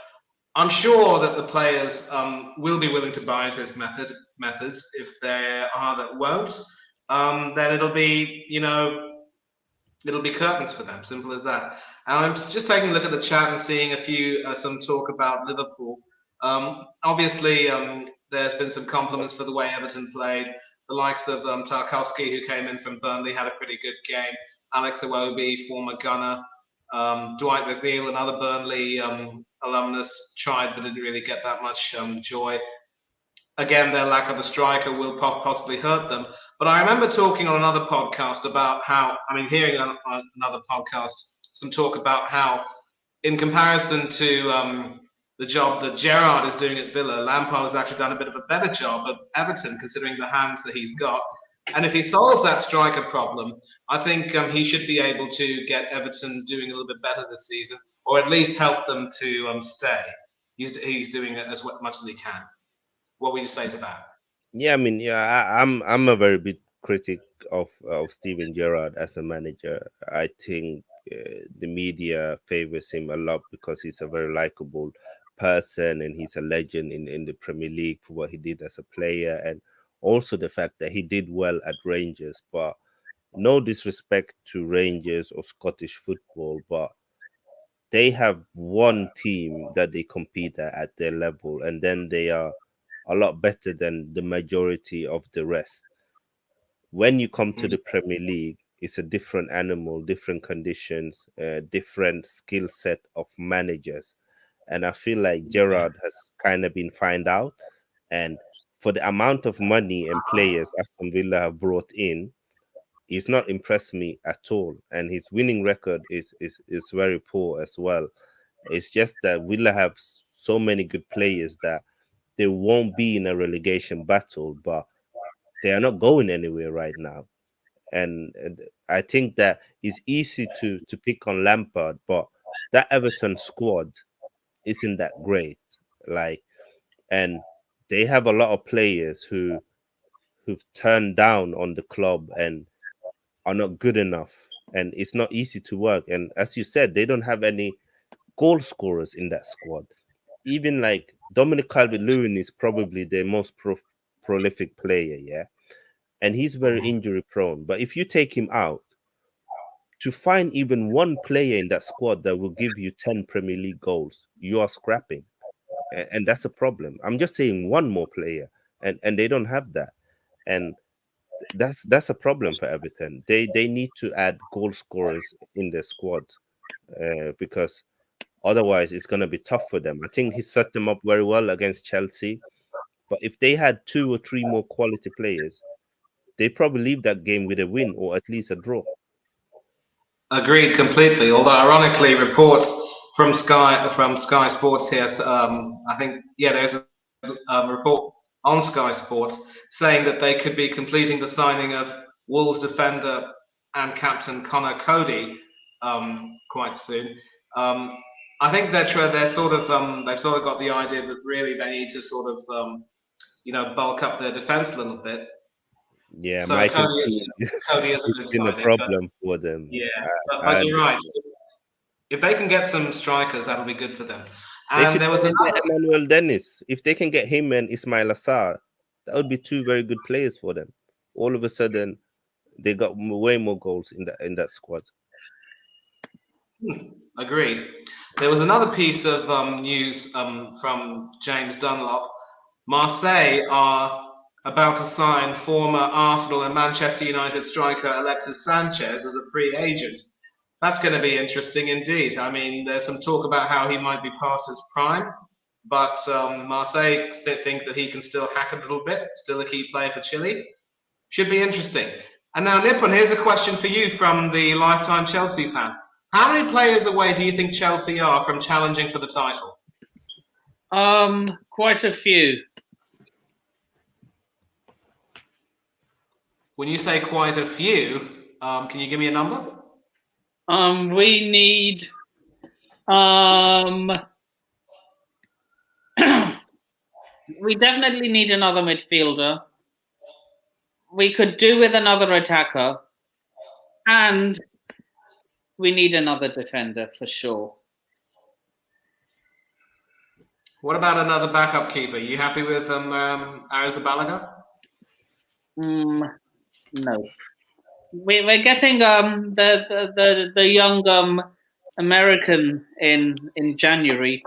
[SPEAKER 3] I'm sure that the players will be willing to buy into his methods. If there are that won't, then it'll be curtains for them. Simple as that. And I'm just taking a look at the chat and seeing some talk about Liverpool. Obviously, there's been some compliments for the way Everton played. The likes of Tarkowski, who came in from Burnley, had a pretty good game. Alex Iwobi, former Gunner. Dwight McNeil, another Burnley alumnus, tried but didn't really get that much joy. Again, their lack of a striker will possibly hurt them. But I remember talking on another podcast about hearing on another podcast some talk about how, in comparison to the job that Gerrard is doing at Villa, Lampard has actually done a bit of a better job at Everton, considering the hands that he's got. And if he solves that striker problem, I think he should be able to get Everton doing a little bit better this season, or at least help them to stay. He's doing it as much as he can. What would you say to that?
[SPEAKER 2] Yeah, I mean, I'm a very big critic of Steven Gerrard as a manager. I think the media favors him a lot because he's a very likable person and he's a legend in the Premier League for what he did as a player, and also the fact that he did well at Rangers. But no disrespect to Rangers or Scottish football, but they have one team that they compete at their level, and then they are a lot better than the majority of the rest. When you come to the Premier League, it's a different animal, different conditions, different skill set of managers. And I feel like Gerard has kind of been found out. And for the amount of money and players Aston Villa have brought in, he's not impressed me at all. And his winning record is very poor as well. It's just that Villa have so many good players that they won't be in a relegation battle, but they are not going anywhere right now. And I think that it's easy to pick on Lampard, but that Everton squad isn't that great. Like, and they have a lot of players who've turned down on the club and are not good enough, and it's not easy to work. And as you said, they don't have any goal scorers in that squad. Even like Dominic Calvert-Lewin is probably the most prolific player, yeah, and he's very injury prone. But if you take him out, to find even one player in that squad that will give you 10 Premier League goals, you are scrapping. And that's a problem. I'm just saying one more player, and they don't have that. And that's a problem for Everton. They need to add goal scorers in their squad, because otherwise it's going to be tough for them. I think he set them up very well against Chelsea, but if they had 2 or 3 more quality players, they probably leave that game with a win or at least a draw.
[SPEAKER 3] Agreed completely. Although ironically, reports from Sky Sports here, I think there's a report on Sky Sports saying that they could be completing the signing of Wolves defender and captain Connor Cody quite soon. I think they're sort of they've sort of got the idea that really they need to sort of bulk up their defense a little bit.
[SPEAKER 2] Yeah,
[SPEAKER 3] so
[SPEAKER 2] Michael
[SPEAKER 3] Cody is a good
[SPEAKER 2] it's been a
[SPEAKER 3] signing,
[SPEAKER 2] problem for them.
[SPEAKER 3] Yeah, but you're right. If they can get some strikers, that'll be good for them.
[SPEAKER 2] They
[SPEAKER 3] And
[SPEAKER 2] should
[SPEAKER 3] there was
[SPEAKER 2] get
[SPEAKER 3] another.
[SPEAKER 2] Emmanuel Dennis. If they can get him and Ismail Assar, that would be 2 very good players for them. All of a sudden, they got way more goals in that squad.
[SPEAKER 3] Agreed. There was another piece of news from James Dunlop. Marseille are about to sign former Arsenal and Manchester United striker Alexis Sanchez as a free agent. That's going to be interesting indeed. I mean, there's some talk about how he might be past his prime, but Marseille think that he can still hack a little bit, still a key player for Chile. Should be interesting. And now, Nippon, here's a question for you from the lifetime Chelsea fan. How many players away do you think Chelsea are from challenging for the title?
[SPEAKER 1] Quite a few.
[SPEAKER 3] When you say quite a few, can you give me a number?
[SPEAKER 1] We need we definitely need another midfielder. We could do with another attacker, and we need another defender for sure.
[SPEAKER 3] What about another backup keeper? You happy with Arrizabalaga?
[SPEAKER 1] No. We're getting the young American in January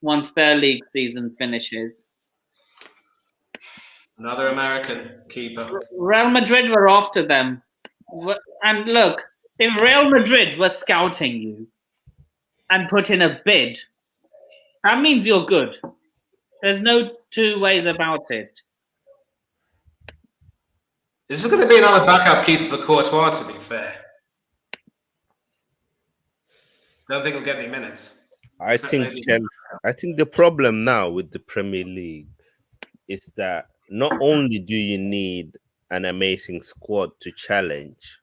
[SPEAKER 1] once their league season finishes.
[SPEAKER 3] Another American keeper.
[SPEAKER 1] Real Madrid were after them. And look, if Real Madrid were scouting you and put in a bid, that means you're good. There's no 2 ways about it.
[SPEAKER 3] This is going to be another backup keeper for Courtois, to be fair. Don't think he'll get any minutes.
[SPEAKER 2] I think the problem now with the Premier League is that not only do you need an amazing squad to challenge,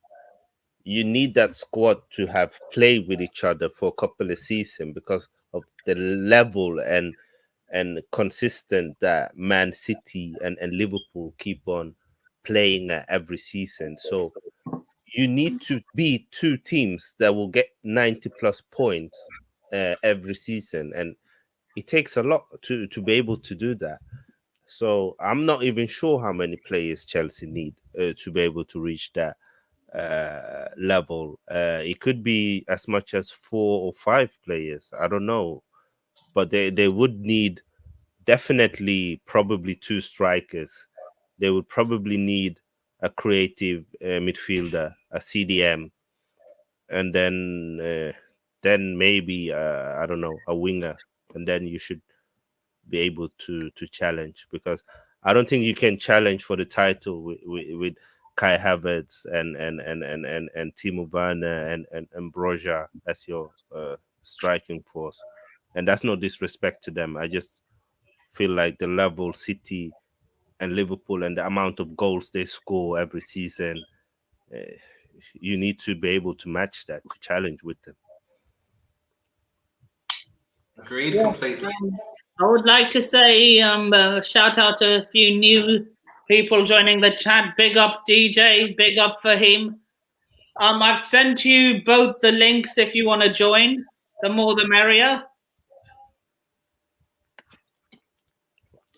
[SPEAKER 2] you need that squad to have played with each other for a couple of seasons because of the level and consistent that Man City and Liverpool keep on playing every season. So you need to be 2 teams that will get 90 plus points every season, and it takes a lot to be able to do that. So I'm not even sure how many players Chelsea need to be able to reach that level. It could be as much as 4 or 5 players. I don't know, but they would need definitely probably 2 strikers. They would probably need a creative midfielder, a CDM, and then maybe I don't know, a winger, and then you should be able to challenge, because I don't think you can challenge for the title with Kai Havertz and Timo Werner and Broja as your striking force. And that's no disrespect to them. I just feel like the level City and Liverpool and the amount of goals they score every season, you need to be able to match that, to challenge with them.
[SPEAKER 3] Agreed completely.
[SPEAKER 1] I would like to say shout out to a few new people joining the chat. Big up DJ, big up for him. I've sent you both the links if you want to join. The more the merrier.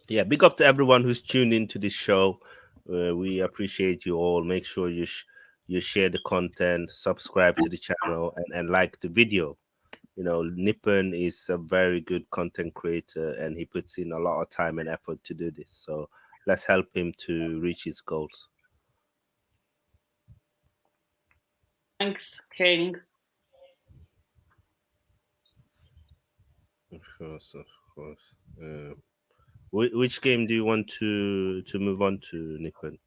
[SPEAKER 2] Yeah, big up to everyone who's tuned into this show. We appreciate you all. Make sure you share the content, subscribe to the channel, and like the video. You know, Nippon is a very good content creator, and he puts in a lot of time and effort to do this. So let's help him to reach his goals.
[SPEAKER 1] Thanks, King.
[SPEAKER 2] Of course, of course. Which game do you want to move on to, Nippon?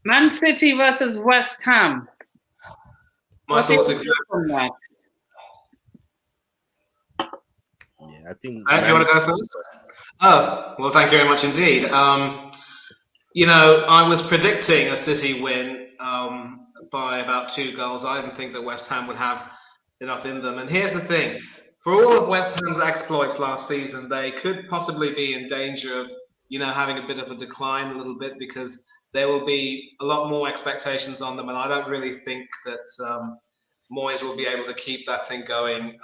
[SPEAKER 1] Man City versus West Ham.
[SPEAKER 3] My
[SPEAKER 1] What
[SPEAKER 3] thoughts
[SPEAKER 1] is
[SPEAKER 3] exactly.
[SPEAKER 1] on that?
[SPEAKER 2] Yeah, I think.
[SPEAKER 3] Do you want to go first? Oh, well, thank you very much indeed. You know, I was predicting a City win by about 2 goals. I didn't think that West Ham would have enough in them. And here's the thing. For all of West Ham's exploits last season, they could possibly be in danger of, you know, having a bit of a decline a little bit, because there will be a lot more expectations on them. And I don't really think that Moyes will be able to keep that thing going,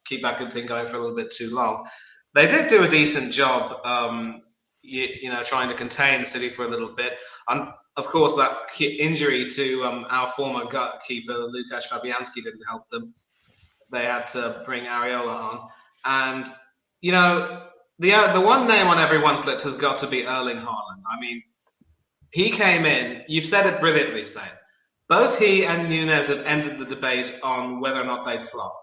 [SPEAKER 3] keep that good thing going for a little bit too long. They did do a decent job, you know, trying to contain the City for a little bit. And of course, that injury to our former gut keeper, Lukasz Fabianski, didn't help them. They had to bring Areola on. And, you know, the one name on everyone's list has got to be Erling Haaland. I mean, he came in, you've said it brilliantly, Sam. Both he and Nunez have ended the debate on whether or not they'd flop.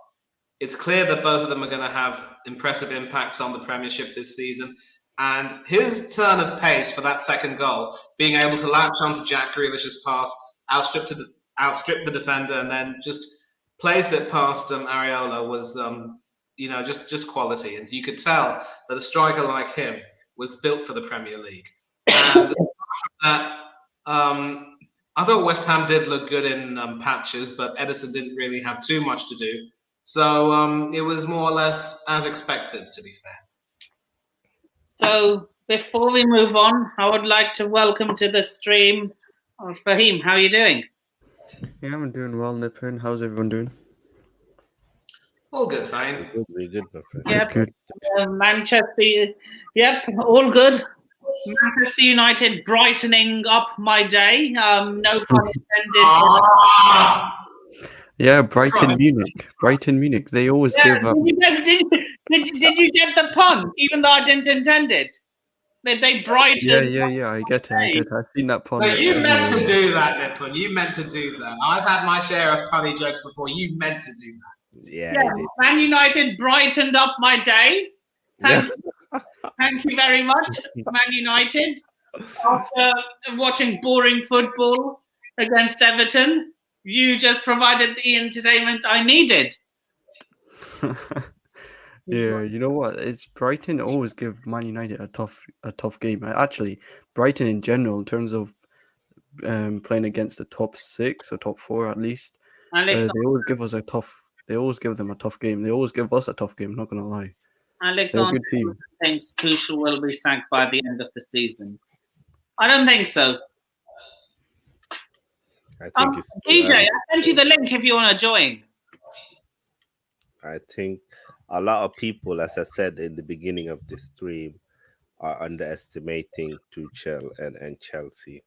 [SPEAKER 3] It's clear that both of them are going to have impressive impacts on the Premiership this season. And his turn of pace for that second goal, being able to latch onto Jack Grealish's pass, outstrip the defender, and then just place it past Areola was, you know, just quality. And you could tell that a striker like him was built for the Premier League. And I thought West Ham did look good in patches, but Edison didn't really have too much to do. So it was more or less as expected, to be fair.
[SPEAKER 1] So before we move on, I would like to welcome to the stream Fahim. How are you doing?
[SPEAKER 5] Yeah, I'm doing well, Nippon. How's everyone doing?
[SPEAKER 3] All good, fine.
[SPEAKER 2] Very good, my friend.
[SPEAKER 1] Yep.
[SPEAKER 5] Good.
[SPEAKER 1] Manchester. Yep, all good. Manchester United brightening up my day. No pun intended.
[SPEAKER 5] Yeah, Brighton
[SPEAKER 3] Right.
[SPEAKER 5] Munich. Brighton Munich. They always
[SPEAKER 1] Yeah,
[SPEAKER 5] give up.
[SPEAKER 1] did you get the pun? Even though I didn't intend it. They brighten.
[SPEAKER 5] Yeah. I get it. I've seen that pun.
[SPEAKER 3] No, you meant to do that, Nippon. You meant to do that. I've had my share of punny jokes before. You meant to do that.
[SPEAKER 2] Yeah,
[SPEAKER 1] Yeah,
[SPEAKER 2] it did.
[SPEAKER 1] Man United brightened up my day. Thank you very much, Man United. After watching boring football against Everton, you just provided the entertainment I needed.
[SPEAKER 5] Yeah, you know what? It's Brighton always give Man United a tough game. Actually, Brighton in general, in terms of playing against the top 6 or top 4 at least,
[SPEAKER 1] Alex,
[SPEAKER 5] they always give us a tough. They always give them a tough game. They always give us a tough game. Not gonna lie. They're a
[SPEAKER 1] Alexander
[SPEAKER 5] good team.
[SPEAKER 1] thinks Tuchel will be sacked by the end of the season. I don't think so.
[SPEAKER 2] I think it's
[SPEAKER 1] DJ, I sent you the link if you want to join.
[SPEAKER 2] I think a lot of people, as I said in the beginning of the stream, are underestimating Tuchel and Chelsea.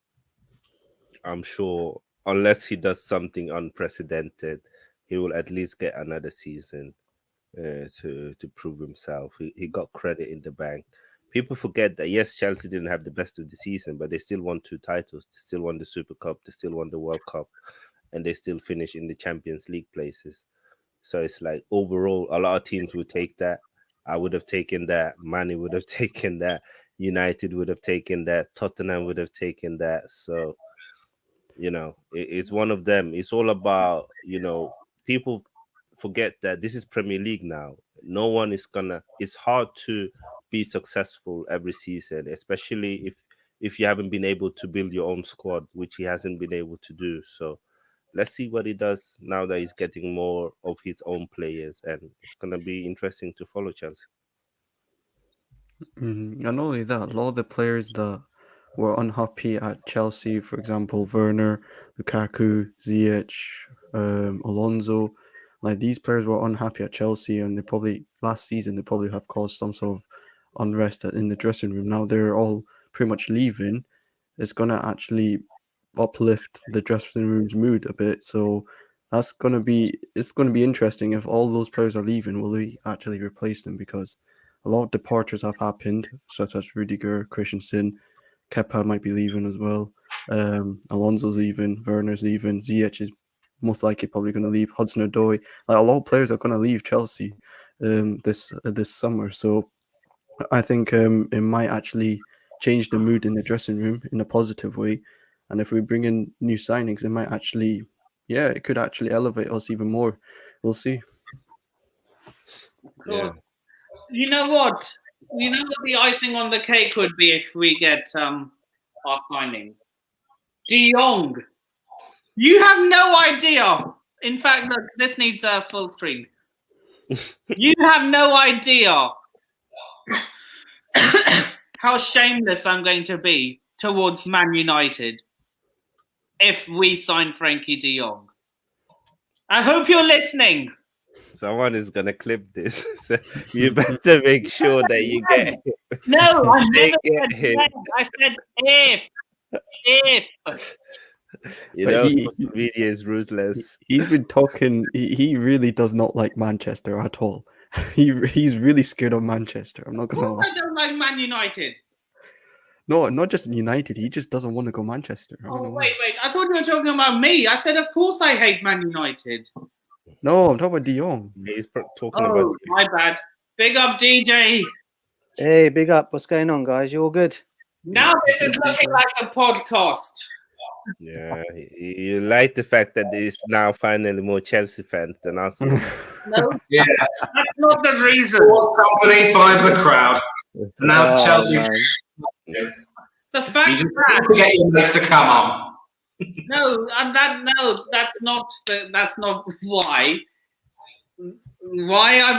[SPEAKER 2] I'm sure unless he does something unprecedented, he will at least get another season to prove himself. He got credit in the bank. People forget that yes, Chelsea didn't have the best of the season, but they still won 2 titles. They still won the Super Cup. They still won the World Cup, and they still finished in the Champions League places. So it's like overall, a lot of teams would take that. I would have taken that. Mane would have taken that. United would have taken that. Tottenham would have taken that. So, you know, it's one of them. It's all about, you know, people forget that this is Premier League now. No one is gonna. It's hard to be successful every season, especially if you haven't been able to build your own squad, which he hasn't been able to do. So let's see what he does now that he's getting more of his own players, and it's gonna be interesting to follow Chelsea.
[SPEAKER 5] And not only that, a lot of the players that were unhappy at Chelsea, for example, Werner, Lukaku, Ziyech, Alonso, like these players were unhappy at Chelsea, and last season they probably have caused some sort of unrest in the dressing room. Now they're all pretty much leaving. It's gonna actually uplift the dressing room's mood a bit. So it's gonna be interesting if all those players are leaving. Will they actually replace them? Because a lot of departures have happened, such as Rudiger, Christensen, Kepa might be leaving as well. Alonso's leaving, Werner's leaving, Ziyech is most likely probably going to leave. Hudson-Odoi, like a lot of players are going to leave Chelsea this summer. So I think it might actually change the mood in the dressing room in a positive way. And if we bring in new signings, it might actually, it could actually elevate us even more. We'll see.
[SPEAKER 2] Yeah.
[SPEAKER 1] You know what? You know what the icing on the cake would be if we get our signing? De Jong. You have no idea. In fact, look, this needs a full screen. You have no idea how shameless I'm going to be towards Man United if we sign Frankie de Jong. I hope you're listening.
[SPEAKER 2] Someone is gonna clip this, so you better make sure that you get him.
[SPEAKER 1] No, I never
[SPEAKER 2] Get
[SPEAKER 1] said
[SPEAKER 2] him.
[SPEAKER 1] when. I said if.
[SPEAKER 2] You
[SPEAKER 5] But
[SPEAKER 2] know,
[SPEAKER 5] he-
[SPEAKER 2] social media is ruthless.
[SPEAKER 5] He's been talking. He really does not like Manchester at all. He's really scared of Manchester. I'm not gonna lie.
[SPEAKER 1] I don't like Man United.
[SPEAKER 5] No, not just United. He just doesn't want to go Manchester. I don't
[SPEAKER 1] Oh,
[SPEAKER 5] know why.
[SPEAKER 1] wait. I thought you were talking about me. I said, of course I hate Man United.
[SPEAKER 5] No, I'm talking about De Jong.
[SPEAKER 2] He's talking
[SPEAKER 1] Oh,
[SPEAKER 2] about
[SPEAKER 1] my bad. Big up, DJ.
[SPEAKER 6] Hey, big up. What's going on, guys? You all good?
[SPEAKER 1] Now this is looking like a podcast.
[SPEAKER 2] yeah. You like the fact that there's now finally more Chelsea fans than Arsenal.
[SPEAKER 1] No,
[SPEAKER 3] Yeah.
[SPEAKER 1] that's not the reason.
[SPEAKER 3] Fourth company finds the crowd. And now it's
[SPEAKER 6] Oh,
[SPEAKER 3] Chelsea.
[SPEAKER 6] man.
[SPEAKER 1] The
[SPEAKER 3] You
[SPEAKER 1] fact
[SPEAKER 3] just
[SPEAKER 1] that
[SPEAKER 3] need to get your mates to come on.
[SPEAKER 1] that's not why. Why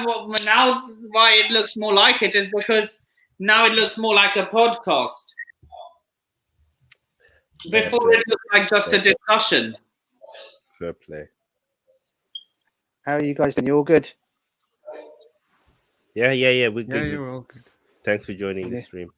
[SPEAKER 1] it looks more like it is because now it looks more like a podcast. Before it looked like just a discussion.
[SPEAKER 2] Fair play.
[SPEAKER 6] How are you guys doing? You all good?
[SPEAKER 2] Yeah. We're
[SPEAKER 5] Yeah,
[SPEAKER 2] good.
[SPEAKER 5] you're all good.
[SPEAKER 2] Thanks for joining the
[SPEAKER 6] Yeah.
[SPEAKER 2] stream.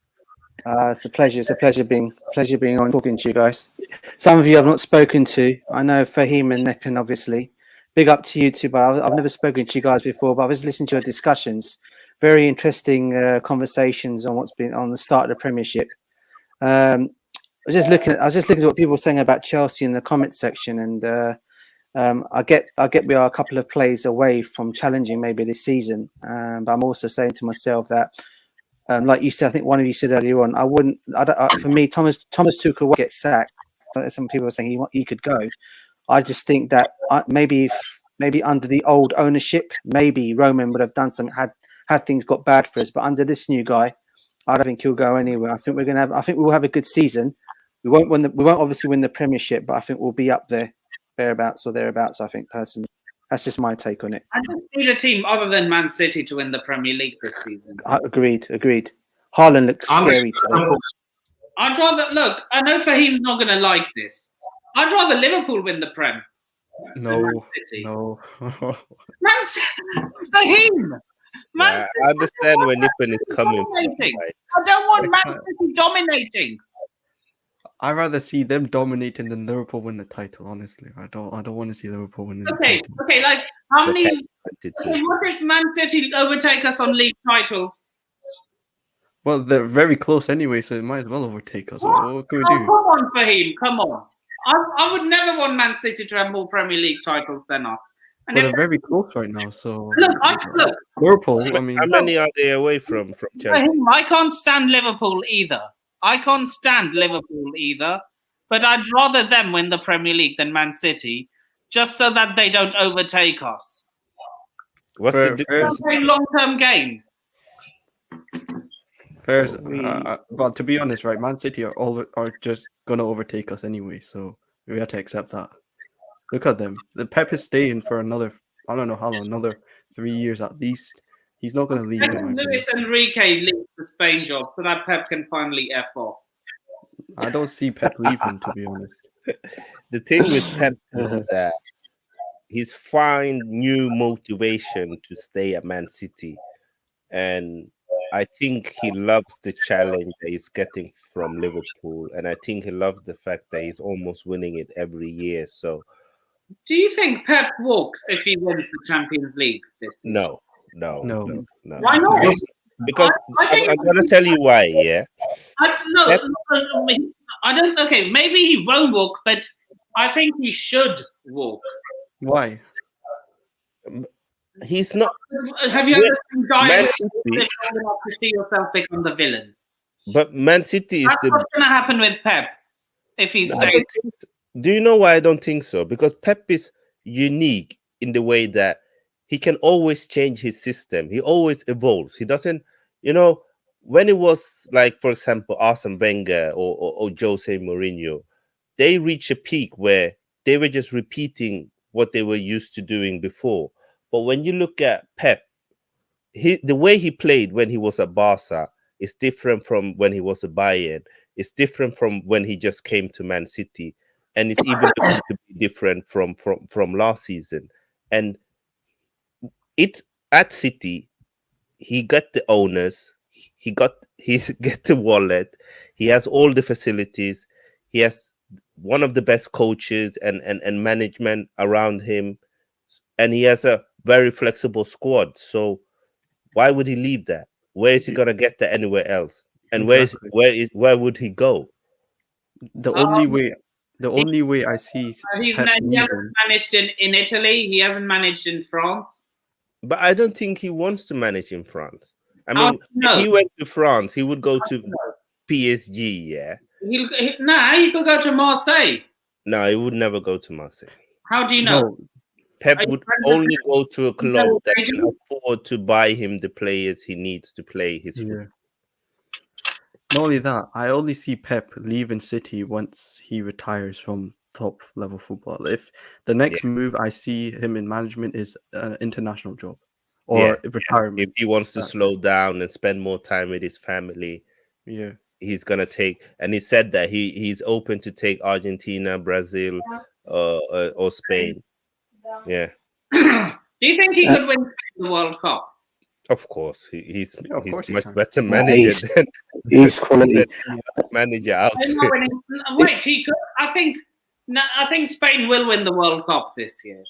[SPEAKER 6] It's a pleasure. It's a pleasure being on talking to you guys. Some of you I've not spoken to. I know Fahim and Neppin, obviously. Big up to you too, but I've never spoken to you guys before. But I was listening to your discussions. Very interesting conversations on what's been on the start of the Premiership. I was just looking at what people were saying about Chelsea in the comment section, and I get we are a couple of plays away from challenging maybe this season. But I'm also saying to myself that. Like you said, I think one of you said earlier on, for me, Thomas Tuchel will get sacked. Some people are saying he could go. I just think that maybe under the old ownership, maybe Roman would have done some had things got bad for us. But under this new guy, I don't think he'll go anywhere. I think we will have a good season. We won't obviously win the Premiership, but I think we'll be up there, thereabouts. I think personally. That's just my take on it.
[SPEAKER 1] I just need a team other than Man City to win the Premier League this season.
[SPEAKER 6] Agreed. Haaland looks scary today.
[SPEAKER 1] I'd rather look. I know Fahim's not going to like this. I'd rather Liverpool win the Prem.
[SPEAKER 5] No,
[SPEAKER 1] Man City.
[SPEAKER 5] no.
[SPEAKER 1] Fahim. Man
[SPEAKER 2] Yeah, I understand where Nippon is coming from.
[SPEAKER 1] dominating.
[SPEAKER 2] Right?
[SPEAKER 1] I don't want Man City dominating.
[SPEAKER 5] I'd rather see them dominating than Liverpool win the title. Honestly, I don't want to see Liverpool winning the title.
[SPEAKER 1] Okay. Like how many?
[SPEAKER 2] Okay.
[SPEAKER 1] Okay, what if Man City overtake us on league titles?
[SPEAKER 5] Well, they're very close anyway, so it might as well overtake us. What can we
[SPEAKER 1] Oh,
[SPEAKER 5] do?
[SPEAKER 1] come on, Fahim. Come on. I would never want Man City to have more Premier League titles than us. And
[SPEAKER 5] Well,
[SPEAKER 1] if,
[SPEAKER 5] they're very close right now. So
[SPEAKER 1] look,
[SPEAKER 5] Liverpool. I mean,
[SPEAKER 2] How many are they away from Chelsea?
[SPEAKER 1] Fahim, I can't stand Liverpool either. But I'd rather them win the Premier League than Man City, just so that they don't overtake us.
[SPEAKER 2] What's
[SPEAKER 5] Fair-
[SPEAKER 2] the
[SPEAKER 5] fair-
[SPEAKER 2] difference?
[SPEAKER 1] It's a long-term game.
[SPEAKER 5] Players,
[SPEAKER 2] We-
[SPEAKER 5] but to be honest, right, Man City are just gonna overtake us anyway, so we have to accept that. Look at them. The Pep is staying for another, I don't know how long, another 3 years at least. He's not gonna leave. In my opinion.
[SPEAKER 1] Luis Enrique leaves the Spain job so that Pep can finally F off.
[SPEAKER 5] I don't see Pep leaving, to be honest.
[SPEAKER 2] The thing with Pep is that he's find new motivation to stay at Man City, and I think he loves the challenge that he's getting from Liverpool, and I think he loves the fact that he's almost winning it every year. So
[SPEAKER 1] Do you think Pep walks if he wins the Champions League this season?
[SPEAKER 2] no.
[SPEAKER 5] No.
[SPEAKER 1] Why not?
[SPEAKER 2] Because
[SPEAKER 1] I think-
[SPEAKER 2] I'm gonna tell you why. Yeah, Pep-
[SPEAKER 1] I don't. Okay, maybe he won't walk, but I think he should walk.
[SPEAKER 5] Why?
[SPEAKER 2] he's not.
[SPEAKER 1] Have you
[SPEAKER 2] Man
[SPEAKER 1] ever seen Diamond
[SPEAKER 2] City-
[SPEAKER 1] to see yourself become the villain?
[SPEAKER 2] But Man City is
[SPEAKER 1] That's
[SPEAKER 2] the.
[SPEAKER 1] what's going to happen with Pep if he
[SPEAKER 2] I
[SPEAKER 1] stays.
[SPEAKER 2] don't think so. Do you know why I don't think so? Because Pep is unique in the way that he can always change his system. He always evolves. He doesn't, when it was like, for example, Arsene Wenger or Jose Mourinho, they reach a peak where they were just repeating what they were used to doing before. But when you look at Pep, the way he played when he was at Barca is different from when he was at Bayern. It's different from when he just came to Man City, and it's even going to be different from last season. And it at City, he got the owners, he get the wallet, he has all the facilities, he has one of the best coaches and management around him, and he has a very flexible squad. So why would he leave that? Where is he gonna get that anywhere else? And
[SPEAKER 5] Exactly.
[SPEAKER 2] where would he go?
[SPEAKER 5] The only way I see
[SPEAKER 1] He
[SPEAKER 5] Pep
[SPEAKER 1] hasn't
[SPEAKER 5] leaving.
[SPEAKER 1] managed in Italy. He hasn't managed in France.
[SPEAKER 2] But I don't think he wants to manage in France. I
[SPEAKER 1] How
[SPEAKER 2] mean,
[SPEAKER 1] do you know?
[SPEAKER 2] if he went to France, he would go to PSG, yeah.
[SPEAKER 1] He could go to Marseille.
[SPEAKER 2] No, he would never go to Marseille.
[SPEAKER 1] How do you know?
[SPEAKER 5] No,
[SPEAKER 2] Pep
[SPEAKER 1] Are you
[SPEAKER 2] would
[SPEAKER 1] friends with
[SPEAKER 2] only go to a club
[SPEAKER 1] know
[SPEAKER 2] that
[SPEAKER 1] they
[SPEAKER 2] can
[SPEAKER 1] do?
[SPEAKER 2] afford to buy him the players he needs to play his football.
[SPEAKER 5] yeah. Not only that, I only see Pep leaving City once he retires from top level football. If the next move I see him in management is an international job or retirement.
[SPEAKER 2] If he wants to
[SPEAKER 5] Exactly.
[SPEAKER 2] slow down and spend more time with his family,
[SPEAKER 5] Yeah.
[SPEAKER 2] he's gonna take. And he said that he's open to take Argentina, Brazil, or Spain. Yeah,
[SPEAKER 1] Do you think he could win the World Cup?
[SPEAKER 2] of course. He's
[SPEAKER 5] of course he
[SPEAKER 2] much
[SPEAKER 5] can.
[SPEAKER 2] better
[SPEAKER 6] Yeah,
[SPEAKER 2] manager than
[SPEAKER 6] He's quality.
[SPEAKER 2] than any other manager out
[SPEAKER 1] I know
[SPEAKER 2] there.
[SPEAKER 1] when wait, he could. I think Spain will win the World Cup this year.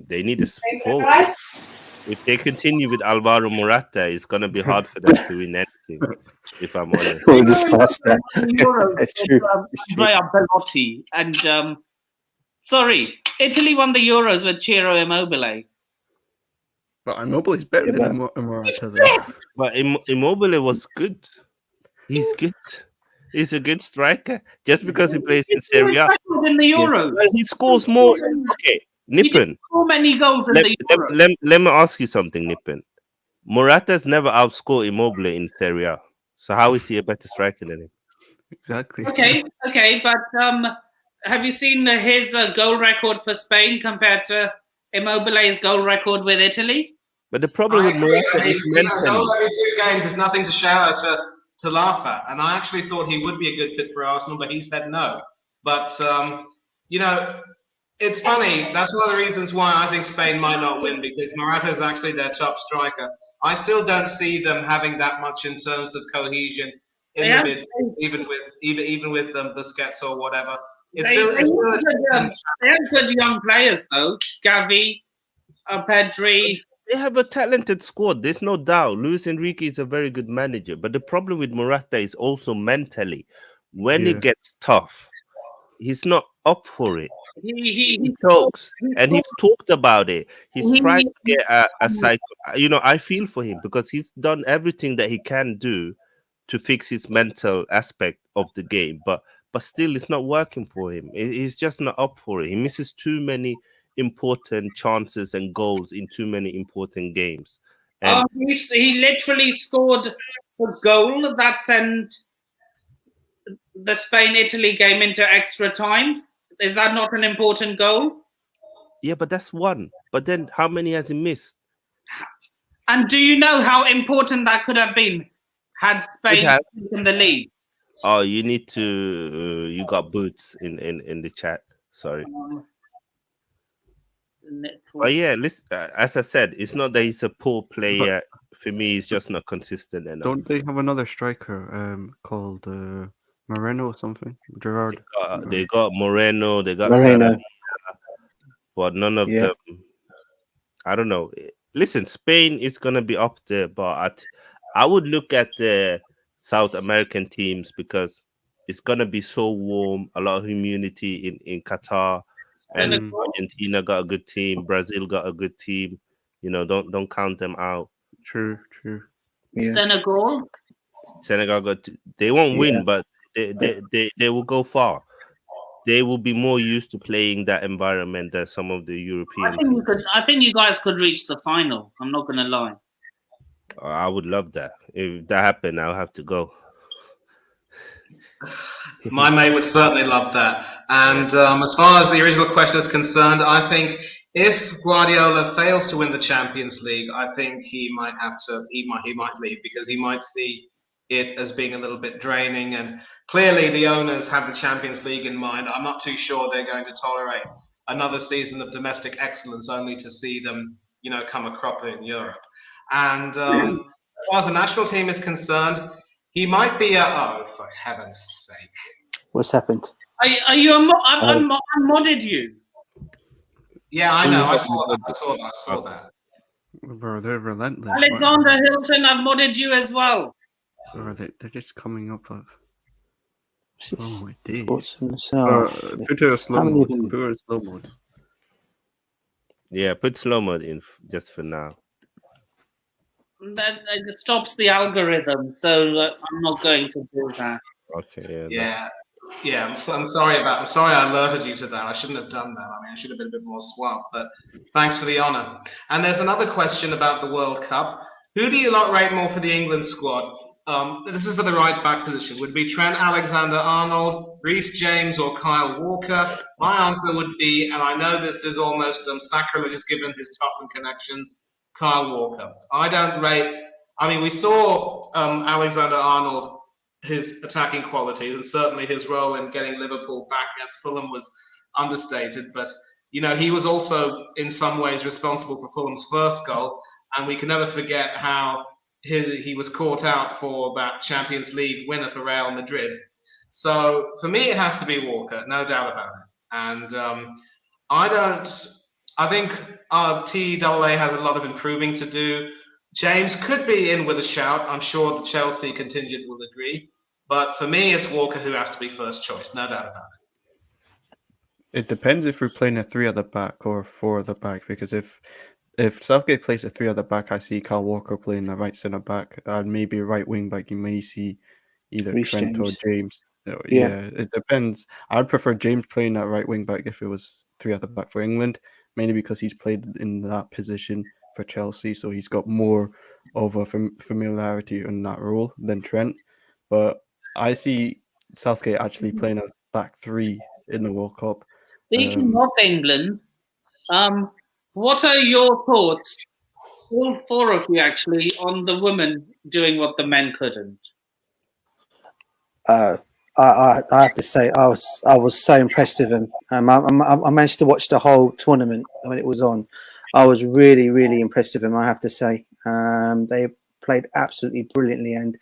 [SPEAKER 2] They need to forward. If they continue with Alvaro Morata, it's gonna be hard for them to win anything. If I'm honest.
[SPEAKER 6] We'll discuss that.
[SPEAKER 1] Euros
[SPEAKER 6] It's true.
[SPEAKER 1] with,
[SPEAKER 6] It's true.
[SPEAKER 1] Andrea Bellotti and sorry, Italy won the Euros with Ciro Immobile.
[SPEAKER 5] But Immobile is better
[SPEAKER 6] Yeah,
[SPEAKER 5] than Morata. Though.
[SPEAKER 2] But Immobile was good. He's good. He's a good striker. Just because he plays in Serie A.
[SPEAKER 1] In the Euros,
[SPEAKER 2] Well, he scores more. Okay,
[SPEAKER 1] he
[SPEAKER 2] Nippon.
[SPEAKER 1] didn't score many goals in
[SPEAKER 2] Let,
[SPEAKER 1] the Euros.
[SPEAKER 2] let me ask you something, Nippon. Morata's never outscored Immobile in Serie A. So how is he a better striker than him?
[SPEAKER 5] Exactly.
[SPEAKER 1] Okay, but have you seen his goal record for Spain compared to Immobile's goal record with Italy?
[SPEAKER 2] But the problem with Morata is
[SPEAKER 3] A
[SPEAKER 2] mentally.
[SPEAKER 3] goal every 2 games is nothing to shout at, to laugh at. And I actually thought he would be a good fit for Arsenal, but he said no. But, it's funny. That's one of the reasons why I think Spain might not win, because Morata is actually their top striker. I still don't see them having that much in terms of cohesion in
[SPEAKER 1] Yeah.
[SPEAKER 3] the midfield, even with Busquets or whatever.
[SPEAKER 1] They have good young players though. Gavi, Pedri.
[SPEAKER 2] They have a talented squad. There's no doubt. Luis Enrique is a very good manager. But the problem with Morata is also mentally. When
[SPEAKER 5] Yeah.
[SPEAKER 2] it gets tough, he's not up for it.
[SPEAKER 1] He
[SPEAKER 2] He talks and he's talked about it. He's
[SPEAKER 1] He-
[SPEAKER 2] trying to get a cycle. I feel for him because he's done everything that he can do to fix his mental aspect of the game, but still it's not working for him. He's just not up for it. He misses too many important chances and goals in too many important games, And
[SPEAKER 1] He literally scored a goal that sent the Spain-Italy game into extra time. Is that not an important goal?
[SPEAKER 2] yeah, but that's one. But then how many has he missed?
[SPEAKER 1] And do you know how important that could have been had Spain
[SPEAKER 2] have.
[SPEAKER 1] taken the lead?
[SPEAKER 2] Oh, you need to. You got boots in the chat. Sorry. But yeah, listen. As I said, it's not that he's a poor player. For me, he's just not consistent enough.
[SPEAKER 5] Don't they have another striker called Moreno or something? Gerard.
[SPEAKER 2] They got Moreno. They got
[SPEAKER 6] Moreno.
[SPEAKER 2] Sarabia, but none of
[SPEAKER 6] Yeah.
[SPEAKER 2] them. I don't know. Listen, Spain is gonna be up there, but I would look at the South American teams because it's gonna be so warm, a lot of humidity in Qatar, and Argentina got a good team, Brazil got a good team. You know, don't count them out.
[SPEAKER 5] True.
[SPEAKER 6] Yeah.
[SPEAKER 1] Senegal.
[SPEAKER 2] Senegal they won't
[SPEAKER 6] Yeah.
[SPEAKER 2] win, but they will go far. They will be more used to playing that environment than some of the European teams.
[SPEAKER 1] I think you guys could reach the final. I'm not going to lie.
[SPEAKER 2] I would love that. If that happened, I'll have to go.
[SPEAKER 3] My mate would certainly love that. And as far as the original question is concerned, I think if Guardiola fails to win the Champions League, I think he might leave because he might see it as being a little bit draining. And clearly, the owners have the Champions League in mind. I'm not too sure they're going to tolerate another season of domestic excellence only to see them, come a cropper in Europe. And as far as the national team is concerned, he might be for heaven's sake.
[SPEAKER 6] What's happened?
[SPEAKER 1] Are you? I modded you.
[SPEAKER 3] Yeah, I know. I saw that.
[SPEAKER 5] Bro, they're relentless.
[SPEAKER 1] Alexander Hilton, I've modded you as well.
[SPEAKER 5] Bro, they're just coming up of. Oh my days.
[SPEAKER 6] Thoughts on myself.
[SPEAKER 5] Put it a slow
[SPEAKER 6] How many
[SPEAKER 5] mode.
[SPEAKER 6] of them?
[SPEAKER 5] Put it a slow mode.
[SPEAKER 2] Yeah, put slow mode in just for now.
[SPEAKER 1] That stops the algorithm, so I'm not going to do that.
[SPEAKER 2] Okay.
[SPEAKER 3] Yeah. I'm sorry I'm sorry I alerted you to that. I shouldn't have done that. I mean, I should have been a bit more suave. But thanks for the honour. And there's another question about the World Cup. Who do you lot rate more for the England squad? This is for the right back position. Would be Trent Alexander-Arnold, Reece James, or Kyle Walker? My answer would be, and I know this is almost sacrilegious given his Tottenham connections, Kyle Walker. I don't rate. I mean, we saw Alexander-Arnold, his attacking qualities, and certainly his role in getting Liverpool back against Fulham was understated. But he was also in some ways responsible for Fulham's first goal, and we can never forget how he was caught out for that Champions League winner for Real Madrid. So for me, it has to be Walker, no doubt about it. And I think TAA has a lot of improving to do. James could be in with a shout. I'm sure the Chelsea contingent will agree. But for me, it's Walker who has to be first choice, no doubt about it.
[SPEAKER 5] It depends if we're playing a 3 at the back or 4 at the back, because if Southgate plays a 3 at the back, I see Kyle Walker playing the right centre back, and maybe right wing back. You may see either
[SPEAKER 6] Reece
[SPEAKER 5] Trent
[SPEAKER 6] James.
[SPEAKER 5] or James.
[SPEAKER 6] Yeah.
[SPEAKER 5] It depends. I'd prefer James playing that right wing back if it was 3 at the back for England, mainly because he's played in that position for Chelsea, so he's got more of a familiarity in that role than Trent. But I see Southgate actually playing a back 3 in the World Cup.
[SPEAKER 1] Speaking of England, what are your thoughts, all 4 of you actually, on the women doing what the men couldn't?
[SPEAKER 6] I have to say I was so impressed with them. I managed to watch the whole tournament when it was on. I was really, really impressed with them, I have to say. They played absolutely brilliantly, and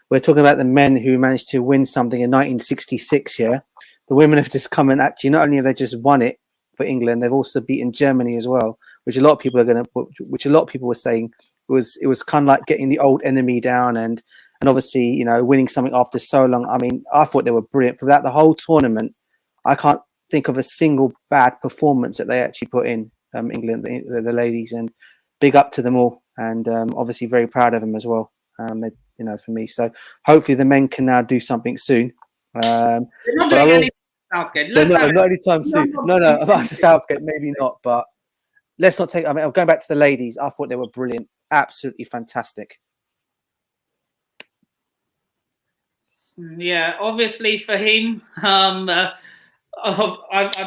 [SPEAKER 6] we're talking about the men who managed to win something in 1966. Yeah, the women have just come and actually not only have they just won it for England, they've also beaten Germany as well, which a lot of people were saying it was kind of like getting the old enemy down and obviously winning something after so long. I mean, I thought they were brilliant throughout the whole tournament. I can't think of a single bad performance that they actually put in. England, the ladies, and big up to them all, and obviously very proud of them as well. For me, so hopefully the men can now do something soon.
[SPEAKER 1] They're not doing anything, Southgate.
[SPEAKER 6] Not anytime soon. No, about the Southgate, maybe not. But let's not take. I mean, going back to the ladies, I thought they were brilliant. absolutely fantastic.
[SPEAKER 1] Yeah, obviously for him, I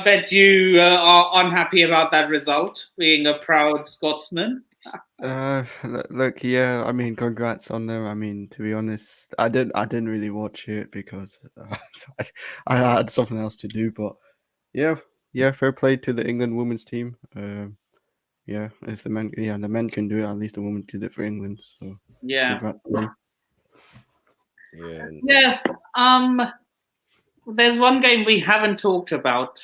[SPEAKER 1] bet you are unhappy about that result, being a proud Scotsman.
[SPEAKER 5] Look, yeah, I mean, congrats on them. I mean, to be honest, I didn't really watch it because I had something else to do. But yeah, fair play to the England women's team. Yeah, if the men can do it, at least the women did it for England. So
[SPEAKER 1] Yeah.
[SPEAKER 5] congrats to them.
[SPEAKER 2] Yeah.
[SPEAKER 1] Yeah. There's one game we haven't talked about,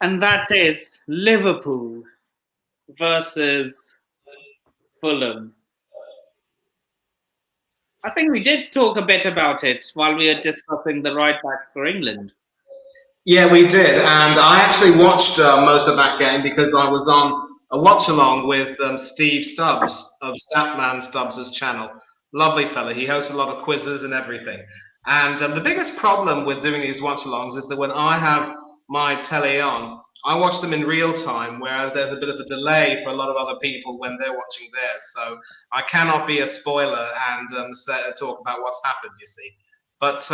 [SPEAKER 1] and that is Liverpool versus Fulham. I think we did talk a bit about it while we were discussing the right backs for England.
[SPEAKER 3] Yeah, we did, and I actually watched most of that game because I was on a watch along with Steve Stubbs of Statman Stubbs' channel. Lovely fella. He hosts a lot of quizzes and everything. And the biggest problem with doing these watch alongs is that when I have my telly on, I watch them in real time, whereas there's a bit of a delay for a lot of other people when they're watching theirs. So I cannot be a spoiler and talk about what's happened, you see. But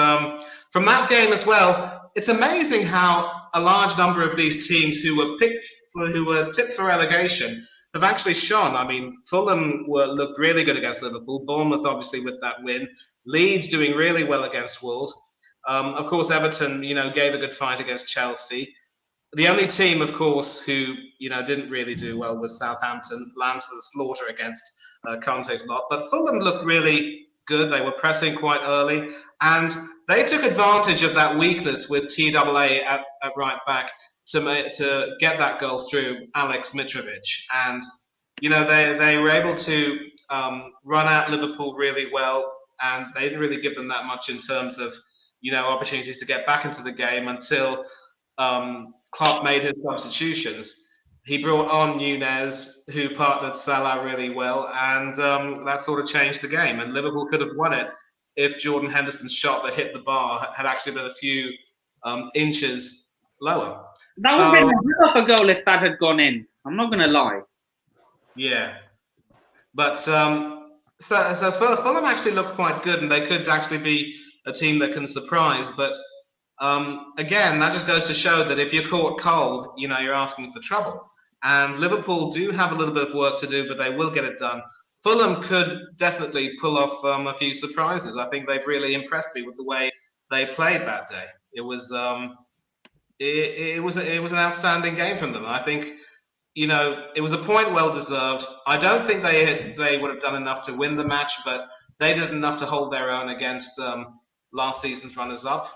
[SPEAKER 3] from that game as well, it's amazing how a large number of these teams who were tipped for relegation have actually shone. I mean, Fulham looked really good against Liverpool. Bournemouth, obviously, with that win. Leeds doing really well against Wolves. Of course, Everton, gave a good fight against Chelsea. The only team, of course, who didn't really do well was Southampton, lands to the slaughter against Conte's lot. But Fulham looked really good. They were pressing quite early, and they took advantage of that weakness with TAA at right back to get that goal through Alex Mitrovic. And they were able to run out Liverpool really well, and they didn't really give them that much in terms of opportunities to get back into the game until Klopp made his substitutions. He brought on Nunez, who partnered Salah really well, and that sort of changed the game. And Liverpool could have won it if Jordan Henderson's shot that hit the bar had actually been a few inches lower.
[SPEAKER 1] That would have been a hell of a goal if that had gone in. I'm not going to lie.
[SPEAKER 3] Yeah. But so Fulham actually looked quite good, and they could actually be a team that can surprise. But again, that just goes to show that if you're caught cold, you're asking for trouble. And Liverpool do have a little bit of work to do, but they will get it done. Fulham could definitely pull off a few surprises. I think they've really impressed me with the way they played that day. It was it was an outstanding game from them. I think it was a point well deserved. I don't think they would have done enough to win the match, but they did enough to hold their own against last season's runners-up.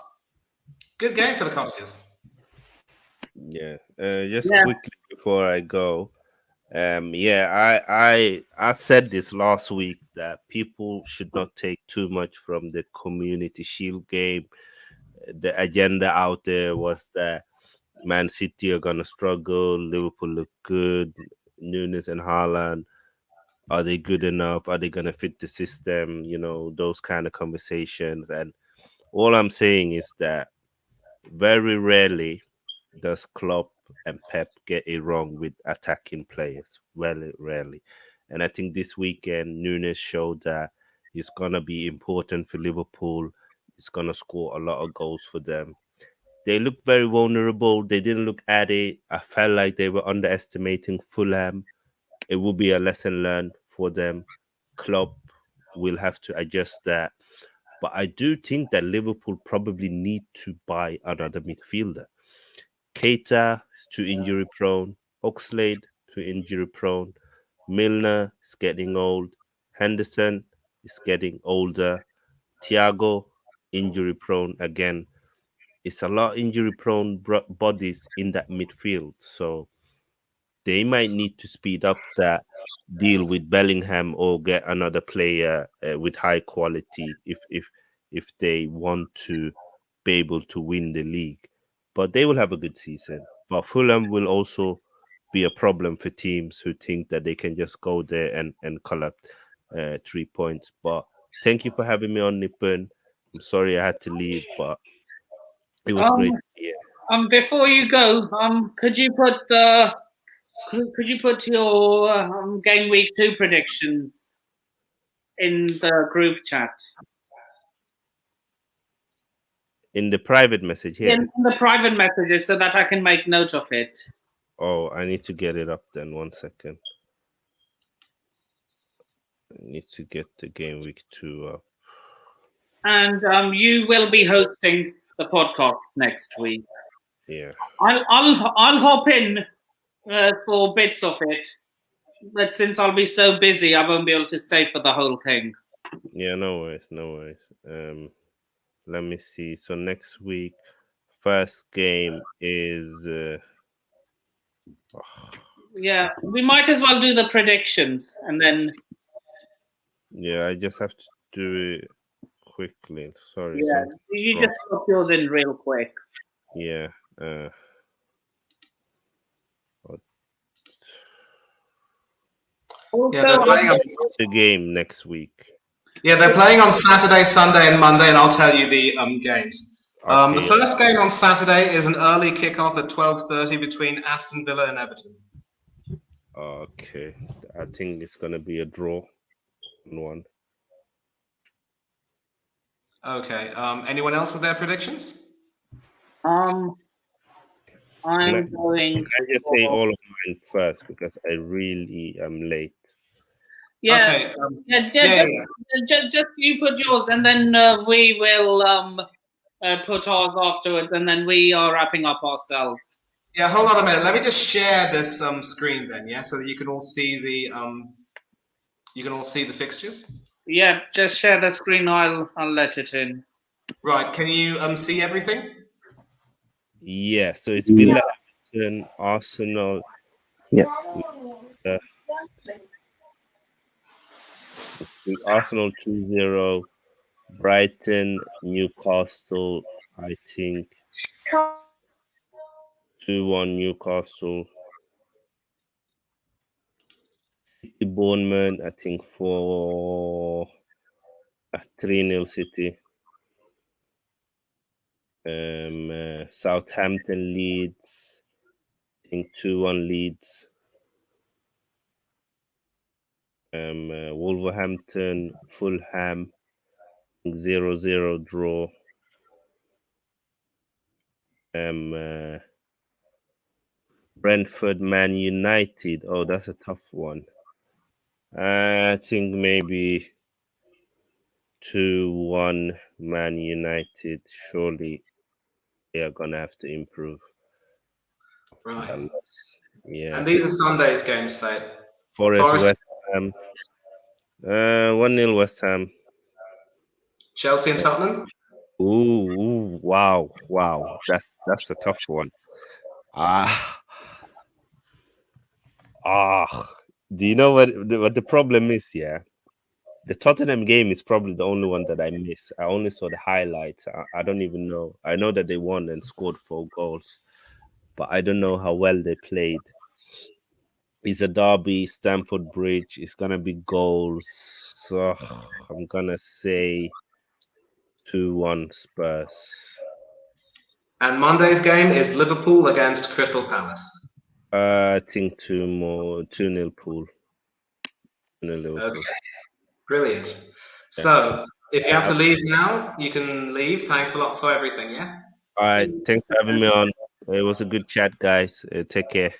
[SPEAKER 3] Good game for the Cottagers.
[SPEAKER 2] Yeah. Just quickly before I go, I said this last week that people should not take too much from the Community Shield game. The agenda out there was that Man City are gonna struggle, Liverpool look good, Nunes and Haaland, are they good enough? Are they gonna fit the system? Those kind of conversations. And all I'm saying is that very rarely does Klopp and Pep get it wrong with attacking players. Very rarely. And I think this weekend Nunes showed that he's gonna be important for Liverpool. He's gonna score a lot of goals for them. They looked very vulnerable. They didn't look at it. I felt like they were underestimating Fulham. It will be a lesson learned for them. Klopp will have to adjust that. But I do think that Liverpool probably need to buy another midfielder. Keita is too injury prone. Oxlade too injury prone. Milner is getting old. Henderson is getting older. Thiago injury prone again. It's a lot injury prone bodies in that midfield, so they might need to speed up that deal with Bellingham or get another player with high quality if they want to be able to win the league. But they will have a good season. But Fulham will also be a problem for teams who think that they can just go there and collect 3 points. But thank you for having me on, Nippon. I'm sorry I had to leave, but it was great. Yeah.
[SPEAKER 1] Before you go, could you put the Could you put your game week 2 predictions in the group chat?
[SPEAKER 2] In the private message here.
[SPEAKER 1] In the private messages so that I can make note of it.
[SPEAKER 2] Oh, I need to get it up then. 1 second. I need to get the game week 2 up.
[SPEAKER 1] And you will be hosting the podcast next week.
[SPEAKER 2] Yeah.
[SPEAKER 1] I'll hop in for bits of it, but since I'll be so busy, I won't be able to stay for the whole thing.
[SPEAKER 2] Yeah, no worries. Let me see. So next week, first game is
[SPEAKER 1] Yeah, we might as well do the predictions and then.
[SPEAKER 2] yeah, I just have to do it quickly. Sorry.
[SPEAKER 1] Yeah, you just put yours in real quick.
[SPEAKER 2] Yeah.
[SPEAKER 1] Also,
[SPEAKER 3] they're playing on,
[SPEAKER 2] The game next week.
[SPEAKER 3] yeah, they're playing on Saturday, Sunday, and Monday, and I'll tell you the games.
[SPEAKER 2] Okay,
[SPEAKER 3] The first game on Saturday is an early kickoff at 12:30 between Aston Villa and Everton.
[SPEAKER 2] Okay. I think it's gonna be a draw. One.
[SPEAKER 3] Okay. Anyone else with their predictions?
[SPEAKER 1] I'm going.
[SPEAKER 2] Can I just say all of mine first because I really am late.
[SPEAKER 1] Yeah,
[SPEAKER 3] Okay.
[SPEAKER 1] just you put yours, and then we will put ours afterwards, and then we are wrapping up ourselves.
[SPEAKER 3] Yeah, hold on a minute. Let me just share this screen then, yeah, so that you can all see the fixtures.
[SPEAKER 1] Yeah, just share the screen. I'll let it in.
[SPEAKER 3] Right. Can you see everything?
[SPEAKER 2] Yeah, so it's Villa, Everton, Arsenal.
[SPEAKER 6] Yeah.
[SPEAKER 2] Arsenal 2-0, Brighton, Newcastle, I think 2-1 Newcastle. City Bournemouth, I think for 3-0 City. Southampton Leeds, I think 2-1 Leeds. Wolverhampton, Fulham, 0-0 draw. Brentford, Man United. Oh, that's a tough one. I think maybe 2-1 Man United. Surely they are gonna have to improve.
[SPEAKER 3] Right.
[SPEAKER 2] Yeah.
[SPEAKER 3] And these are Sunday's games, say.
[SPEAKER 2] Forest, West Ham. 1-0 West Ham.
[SPEAKER 3] Chelsea and Tottenham.
[SPEAKER 2] Ooh, wow. That's a tough one. Do you know what the problem is? Yeah, the Tottenham game is probably the only one that I miss. I only saw the highlights. I don't even know. I know that they won and scored 4 goals, but I don't know how well they played. It's a derby, Stamford Bridge. It's gonna be goals. So I'm gonna say 2-1 Spurs.
[SPEAKER 3] And Monday's game is Liverpool against Crystal Palace.
[SPEAKER 2] I think 2-0 Pool. 2-0 Liverpool.
[SPEAKER 3] Okay, brilliant. So if you have to leave now, you can leave. Thanks a lot for everything. Yeah.
[SPEAKER 2] All right. Thanks for having me on. It was a good chat, guys. Take care.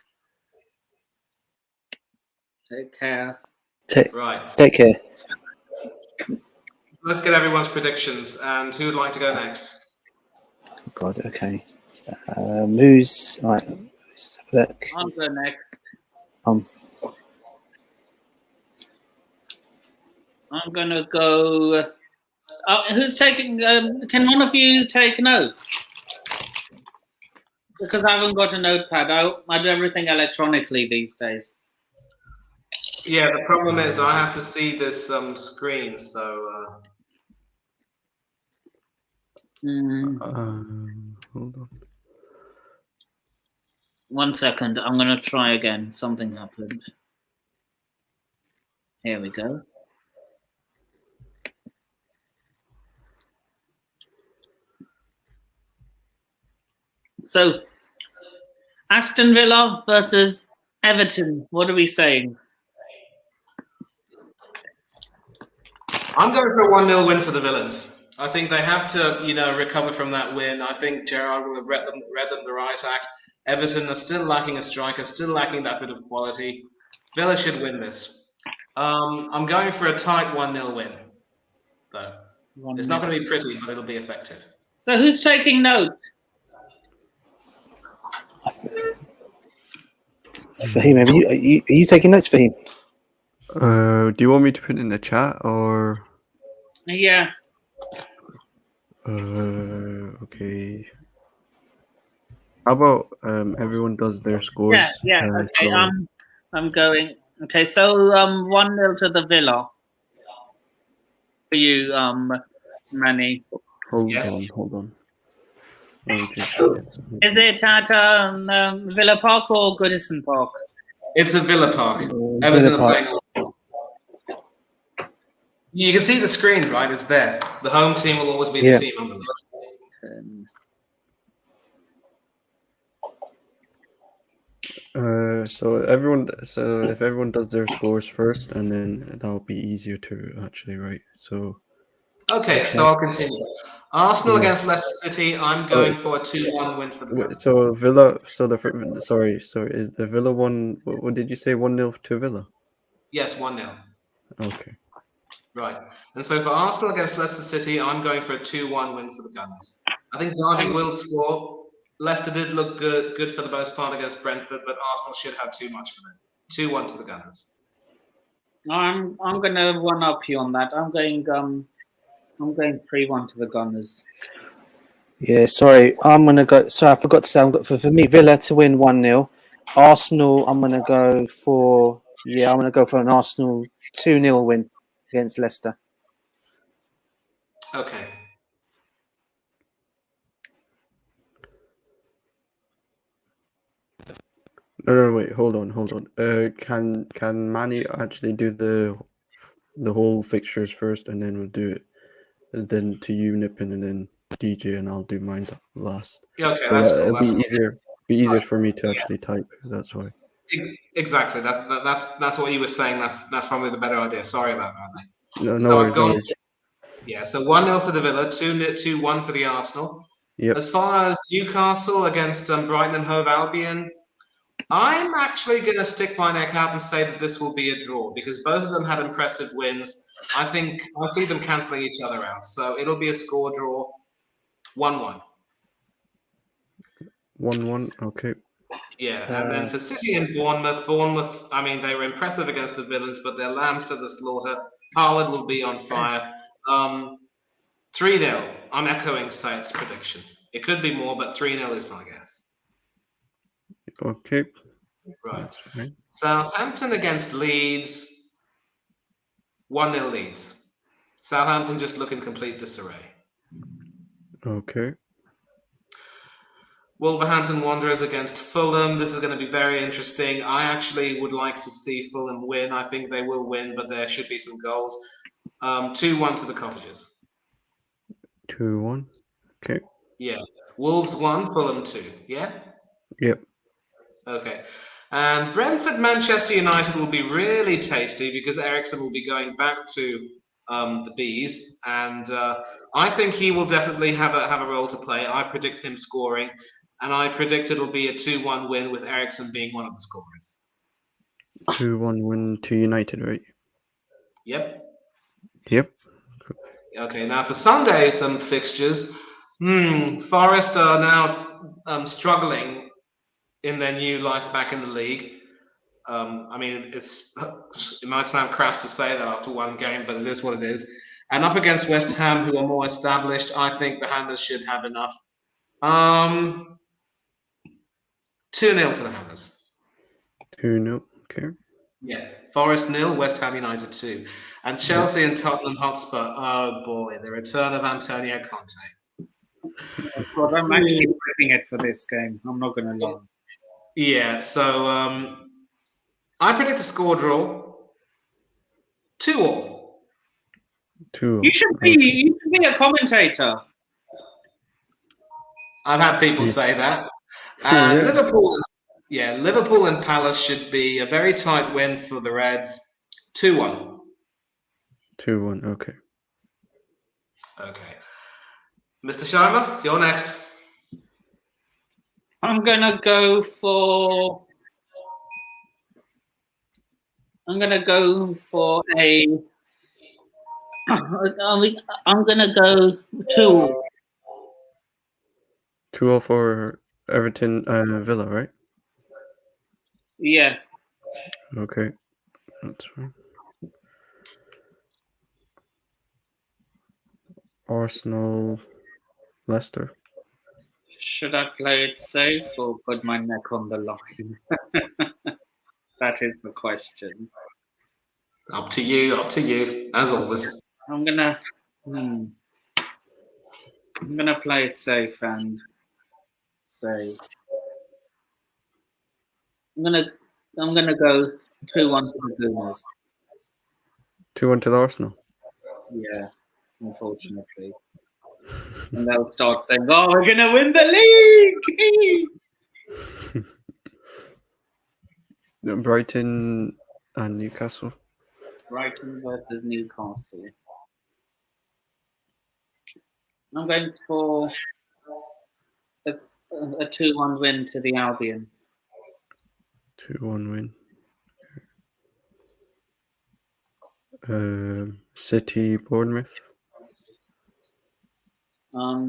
[SPEAKER 1] Take care.
[SPEAKER 3] Right.
[SPEAKER 6] Take care.
[SPEAKER 3] Let's get everyone's predictions. And who would like to go next?
[SPEAKER 6] Oh God. Okay. Who's right? Let's have a look.
[SPEAKER 1] I'll go next. I'm gonna go. Who's taking? Can one of you take notes? Because I haven't got a notepad. I do everything electronically these days.
[SPEAKER 3] Yeah, the problem is I have to see this screen, so.
[SPEAKER 5] Hold on.
[SPEAKER 1] 1 second. I'm gonna try again. Something happened. Here we go. So, Aston Villa versus Everton, what are we saying?
[SPEAKER 3] I'm going for a 1-0 win for the Villains. I think they have to, recover from that win. I think Gerrard will have read them the right act. Everton are still lacking a striker, still lacking that bit of quality. Villa should win this. I'm going for a tight 1-0 win, though. It's not going to be pretty, but it'll be effective.
[SPEAKER 1] So who's taking note?
[SPEAKER 6] Fahim, are you taking notes, Fahim?
[SPEAKER 5] Do you want me to put it in the chat or?
[SPEAKER 1] Yeah.
[SPEAKER 5] Okay. How about everyone does their scores?
[SPEAKER 1] Yeah. Okay.
[SPEAKER 5] so-
[SPEAKER 1] I'm going. Okay. So 1-0 to the Villa. For you, Manny.
[SPEAKER 5] Hold on. Okay.
[SPEAKER 1] Is it at Villa Park or Goodison Park?
[SPEAKER 3] It's at Villa Park.
[SPEAKER 6] Villa
[SPEAKER 3] Everton are
[SPEAKER 6] Park.
[SPEAKER 3] playing. You can see the screen, right? It's there. The home team will always be the
[SPEAKER 6] Yeah.
[SPEAKER 3] team on the left.
[SPEAKER 5] So if everyone does their scores first, and then that'll be easier to actually write. So
[SPEAKER 3] Okay, so I'll continue. Arsenal
[SPEAKER 5] Yeah.
[SPEAKER 3] against Leicester City. I'm going for a 2-1 win for the Gunners.
[SPEAKER 5] so Villa. So sorry. Is the Villa one? What did you say? 1-0 to Villa.
[SPEAKER 3] Yes, 1-0.
[SPEAKER 5] Okay.
[SPEAKER 3] Right. And so for Arsenal against Leicester City, I'm going for a 2-1 win for the Gunners. I think Vardy will score. Leicester did look good for the most part against Brentford, but Arsenal should have too much for them. 2-1 to the Gunners.
[SPEAKER 1] I'm gonna one up you on that. I'm going 3-1 to the Gunners.
[SPEAKER 6] Yeah, sorry. I'm going to go. Sorry, I forgot to say. For me, Villa to win 1-0. Arsenal, I'm going to go for. Yeah, I'm going to go for an Arsenal 2-0 win against Leicester.
[SPEAKER 3] Okay.
[SPEAKER 5] No, wait. Hold on. Can Manny actually do the whole fixtures first, and then we'll do it. And then to you, Nippon, and then DJ, and I'll do mine last.
[SPEAKER 3] Yeah, okay,
[SPEAKER 5] So
[SPEAKER 3] that's cool.
[SPEAKER 5] it'll
[SPEAKER 3] That's
[SPEAKER 5] be
[SPEAKER 3] cool.
[SPEAKER 5] easier for me to actually type. That's why.
[SPEAKER 3] Exactly. That's what you were saying. That's probably the better idea. Sorry about that, mate.
[SPEAKER 5] No
[SPEAKER 3] So
[SPEAKER 5] worries.
[SPEAKER 3] I've
[SPEAKER 5] No
[SPEAKER 3] gone.
[SPEAKER 5] worries.
[SPEAKER 3] Yeah. So 1-0 for the Villa, 2-1 for the Arsenal.
[SPEAKER 5] Yep.
[SPEAKER 3] As far as Newcastle against Brighton and Hove Albion, I'm actually going to stick my neck out and say that this will be a draw because both of them had impressive wins. I think I see them cancelling each other out. So it'll be a score draw, 1-1.
[SPEAKER 5] 1-1. Okay.
[SPEAKER 3] Yeah, and then for City and Bournemouth, I mean, they were impressive against the Villains, but they're lambs to the slaughter. Haaland will be on fire. 3-0. I'm echoing Said's prediction. It could be more, but 3-0 is my guess.
[SPEAKER 5] Okay.
[SPEAKER 3] Right.
[SPEAKER 5] That's fine.
[SPEAKER 3] Southampton against Leeds. 1-0 Leeds. Southampton just look in complete disarray.
[SPEAKER 5] Okay.
[SPEAKER 3] Wolverhampton Wanderers against Fulham. This is going to be very interesting. I actually would like to see Fulham win. I think they will win, but there should be some goals. 2-1 to the Cottagers.
[SPEAKER 5] 2-1. Okay.
[SPEAKER 3] Yeah. Wolves 1, Fulham 2. Yeah?
[SPEAKER 5] Yep.
[SPEAKER 3] Okay. And Brentford Manchester United will be really tasty because Eriksen will be going back to the Bees, and I think he will definitely have a role to play. I predict him scoring, and I predict it'll be a 2-1 win with Eriksen being one of the scorers.
[SPEAKER 5] 2-1 win to United, right?
[SPEAKER 3] Yep.
[SPEAKER 5] Yep.
[SPEAKER 3] Okay. Now for Sunday's fixtures, Forest are now struggling in their new life back in the league. I mean, it might sound crass to say that after one game, but it is what it is. And up against West Ham, who are more established, I think the Hammers should have enough. 2-0 to the Hammers.
[SPEAKER 5] 2-0. Okay.
[SPEAKER 3] Yeah. Forest 0, West Ham United 2. And Chelsea and Tottenham Hotspur, oh boy, the return of Antonio Conte.
[SPEAKER 1] God, I'm actually prepping it for this game. I'm not going to lie.
[SPEAKER 3] Yeah, so I predict a score draw. 2-2.
[SPEAKER 5] 2-0.
[SPEAKER 1] You should be a commentator.
[SPEAKER 3] I've had people say that.
[SPEAKER 5] Yeah.
[SPEAKER 3] Liverpool Yeah, Liverpool and Palace should be a very tight win for the Reds. 2-1.
[SPEAKER 5] 2-1. Okay.
[SPEAKER 3] Okay. Mr. Sharma, you're next.
[SPEAKER 1] I'm gonna go for a. I'm gonna go 2.
[SPEAKER 5] 2-0 for Everton Villa, right?
[SPEAKER 1] Yeah.
[SPEAKER 5] Okay. That's fine. Arsenal, Leicester.
[SPEAKER 1] Should I play it safe or put my neck on the line? That is the question.
[SPEAKER 3] Up to you, as always.
[SPEAKER 1] I'm gonna play it safe and say I'm gonna go 2-1 to the Gooners.
[SPEAKER 5] 2-1 to the Arsenal.
[SPEAKER 1] Yeah, unfortunately. And they'll start saying, "Oh, we're gonna win the league!"
[SPEAKER 5] Brighton and Newcastle.
[SPEAKER 1] Brighton versus Newcastle. I'm going for a 2-1 win to the Albion.
[SPEAKER 5] 2-1 win. City, Bournemouth.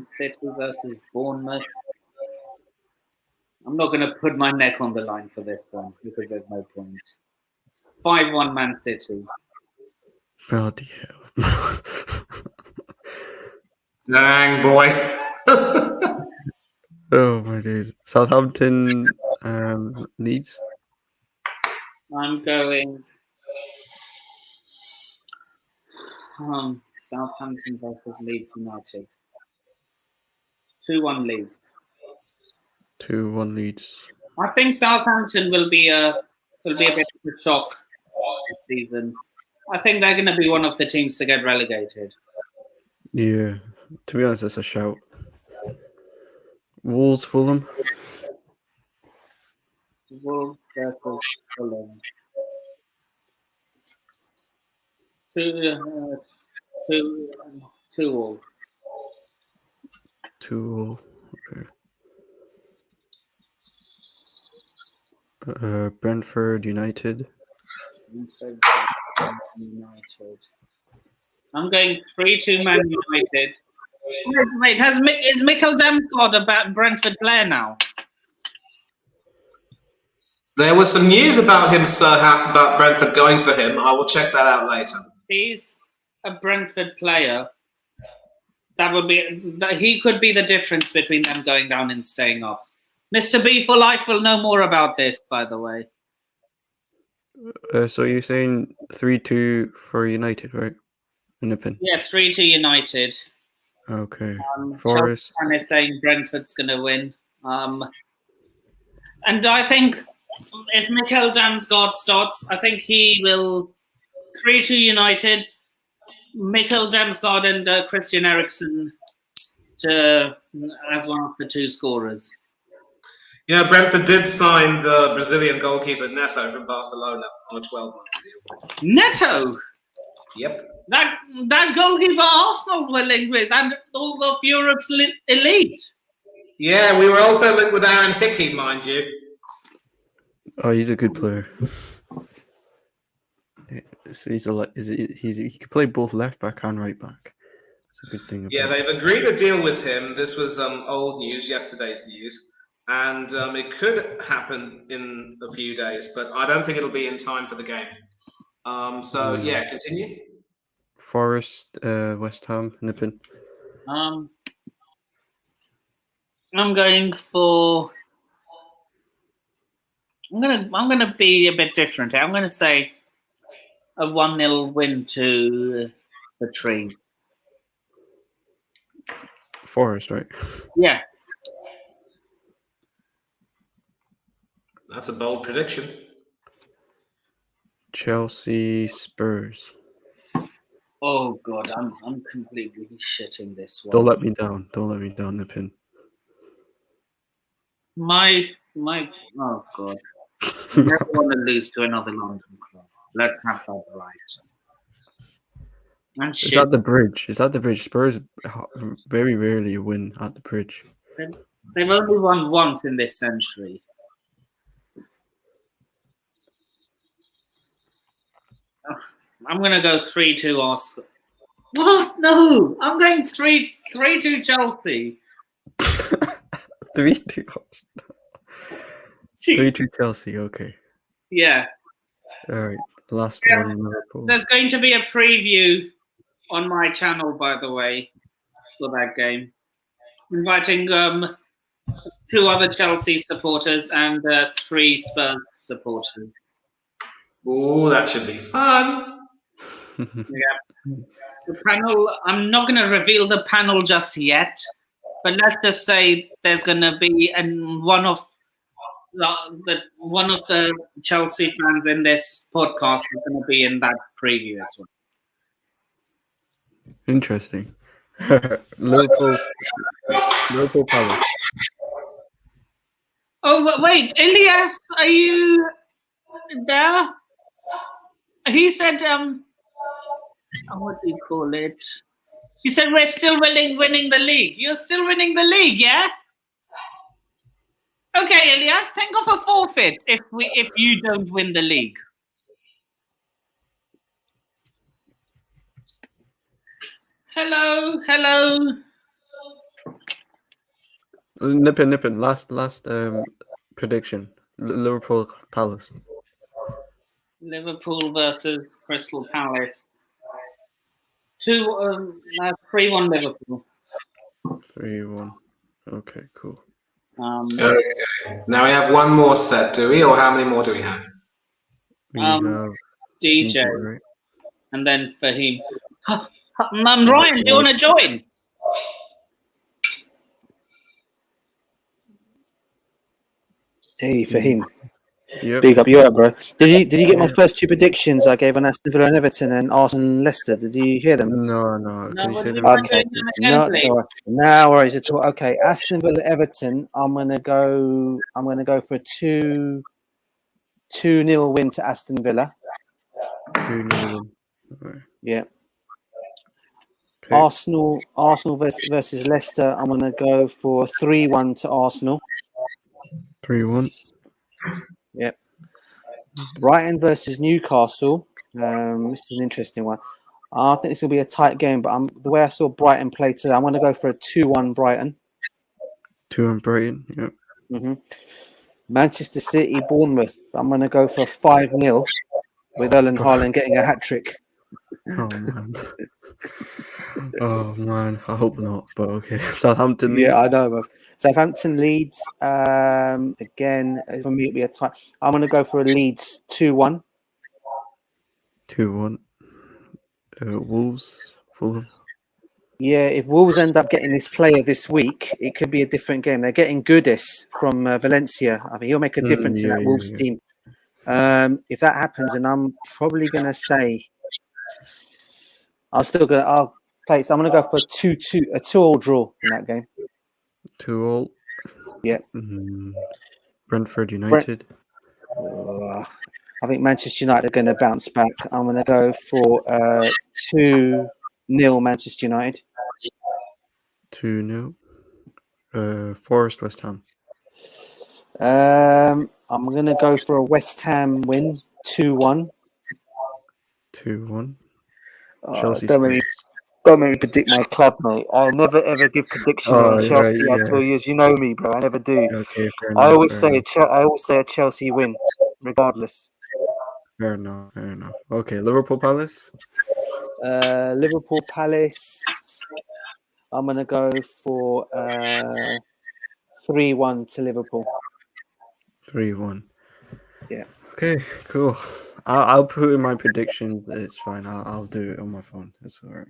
[SPEAKER 1] City versus Bournemouth. I'm not going to put my neck on the line for this one because there's no point. 5-1 Man City.
[SPEAKER 5] Bloody hell.
[SPEAKER 3] Dang, boy.
[SPEAKER 5] Oh my days. Southampton, Leeds.
[SPEAKER 1] I'm going Southampton versus Leeds United. 2-1 Leeds.
[SPEAKER 5] 2-1 Leeds.
[SPEAKER 1] I think Southampton will be a bit of a shock this season. I think they're going to be one of the teams to get relegated.
[SPEAKER 5] Yeah. To be honest, it's a shout. Wolves, Fulham.
[SPEAKER 1] Wolves versus Fulham. 2-2 all.
[SPEAKER 5] 2-2. Okay. Brentford United.
[SPEAKER 1] I'm going 3-2 Man United. Wait, is Mikkel Damsgaard a Brentford player now?
[SPEAKER 3] There was some news about him, sir, about Brentford going for him. I will check that out later.
[SPEAKER 1] He's a Brentford player. He could be the difference between them going down and staying up. Mr. B for Life will know more about this, by the way.
[SPEAKER 5] So you're saying 3-2 for United, right? In the pin.
[SPEAKER 1] Yeah, 3-2 United.
[SPEAKER 5] Okay. Forest.
[SPEAKER 1] And they're saying Brentford's going to win. And I think if Mikkel Damsgaard starts, I think he will 3-2 United. Mikkel Damsgaard and Christian Eriksen as one of the two scorers.
[SPEAKER 3] Yeah, Brentford did sign the Brazilian goalkeeper Neto from Barcelona on a 12-month deal.
[SPEAKER 1] Neto?
[SPEAKER 3] Yep.
[SPEAKER 1] That goalkeeper Arsenal were linked with, and all of Europe's elite.
[SPEAKER 3] Yeah, we were also linked with Aaron Hickey, mind you.
[SPEAKER 5] Oh, he's a good player. He can play both left back and right back. It's a good thing.
[SPEAKER 3] Yeah, they've agreed a deal with him. This was old news, yesterday's news. And it could happen in a few days, but I don't think it'll be in time for the game. Yeah, continue.
[SPEAKER 5] Forest, West Ham, Nippon.
[SPEAKER 1] I'm going for. I'm gonna be a bit different. I'm gonna say a 1-0 win to the Trees.
[SPEAKER 5] Forest, right?
[SPEAKER 1] Yeah.
[SPEAKER 3] That's a bold prediction.
[SPEAKER 5] Chelsea, Spurs.
[SPEAKER 1] Oh God, I'm completely shitting this one.
[SPEAKER 5] Don't let me down. Don't let me down, Nippon.
[SPEAKER 1] My Oh God. I never want to lose to another London club. Let's have that right. And
[SPEAKER 5] Is
[SPEAKER 1] shit.
[SPEAKER 5] that the bridge? Is that the bridge? Spurs very rarely win at the bridge.
[SPEAKER 1] They've only won once in this century. I'm going to go 3-2 Arsenal. What? No, I'm going 3-2 Chelsea.
[SPEAKER 5] 3-2 Arsenal. 3-2 Chelsea. Okay.
[SPEAKER 1] Yeah.
[SPEAKER 5] All right. Last
[SPEAKER 1] Yeah.
[SPEAKER 5] one. Liverpool.
[SPEAKER 1] There's going to be a preview on my channel, by the way, for that game. Inviting 2 other Chelsea supporters and 3 Spurs supporters.
[SPEAKER 3] Oh, that should be fun.
[SPEAKER 1] Yeah. The panel, I'm not going to reveal the panel just yet, but let's just say there's going to be one of the Chelsea fans in this podcast is going to be in that preview as well.
[SPEAKER 5] Interesting. Liverpool Palace.
[SPEAKER 1] Oh wait, Elias, are you there? He said, what do you call it? He said we're still winning the league. You're still winning the league, yeah? Okay, Elias, think of a forfeit if you don't win the league. Hello.
[SPEAKER 5] Nippin. Last prediction. Liverpool Palace.
[SPEAKER 1] Liverpool versus Crystal Palace. 3-1 Liverpool.
[SPEAKER 5] 3-1. Okay, cool.
[SPEAKER 3] Okay. Now we have one more set, do we? Or how many more do we have?
[SPEAKER 5] We have
[SPEAKER 1] DJ,
[SPEAKER 5] right?
[SPEAKER 1] and then Fahim. Ryan, do you want to join?
[SPEAKER 6] Hey, Fahim.
[SPEAKER 5] Yep.
[SPEAKER 6] Big up, you're up, bro. Did you get my first 2 predictions I gave on Aston Villa and Everton and Arsenal and Leicester? Did you hear them?
[SPEAKER 5] No. Can you say them?
[SPEAKER 6] Okay. No, it's all right. No worries at all. Okay, Aston Villa Everton. I'm gonna go for a 2-0 win to Aston Villa.
[SPEAKER 5] 2-0. Right.
[SPEAKER 6] Yeah.
[SPEAKER 5] Okay.
[SPEAKER 6] Arsenal versus Leicester. I'm gonna go for 3-1 to Arsenal.
[SPEAKER 5] 3-1.
[SPEAKER 6] Yep. Brighton versus Newcastle. This is an interesting one. I think this will be a tight game, but the way I saw Brighton play today, I'm going to go for a 2-1 Brighton.
[SPEAKER 5] 2-1 Brighton. Yep.
[SPEAKER 6] Mm-hmm. Manchester City Bournemouth. I'm going to go for a 5-0 with Erling Haaland getting a hat trick.
[SPEAKER 5] Oh man. Oh man. I hope not. But okay. Southampton. Leeds.
[SPEAKER 6] Yeah, I know. Bro. Southampton Leeds. Again, for me, it'll be a tie. I'm going to go for a Leeds 2-1.
[SPEAKER 5] 2-1. Wolves. Fulham.
[SPEAKER 6] Yeah, if Wolves end up getting this player this week, it could be a different game. They're getting Goodis from Valencia. I mean, he'll make a difference in that Wolves team. If that happens, and I'm probably going to say, I'll play. So I'm going to go for a 2-2 draw in that game.
[SPEAKER 5] 2-2.
[SPEAKER 6] Yeah.
[SPEAKER 5] Brentford United.
[SPEAKER 6] I think Manchester United are going to bounce back. I'm going to go for 2-0 Manchester United.
[SPEAKER 5] 2-0. Forest West Ham.
[SPEAKER 6] I'm going to go for a West Ham win 2-1.
[SPEAKER 5] 2-1.
[SPEAKER 6] Chelsea. Don't make me predict my club, mate. I never ever give predictions on Chelsea. Right, I tell you, you know me, bro. I never do.
[SPEAKER 5] Okay,
[SPEAKER 6] I always say a Chelsea win, regardless.
[SPEAKER 5] Fair enough. Okay, Liverpool Palace.
[SPEAKER 6] Liverpool Palace. I'm gonna go for 3-1 to Liverpool.
[SPEAKER 5] 3-1.
[SPEAKER 6] Yeah.
[SPEAKER 5] Okay, cool. I'll put in my predictions. It's fine. I'll do it on my phone. It's all right.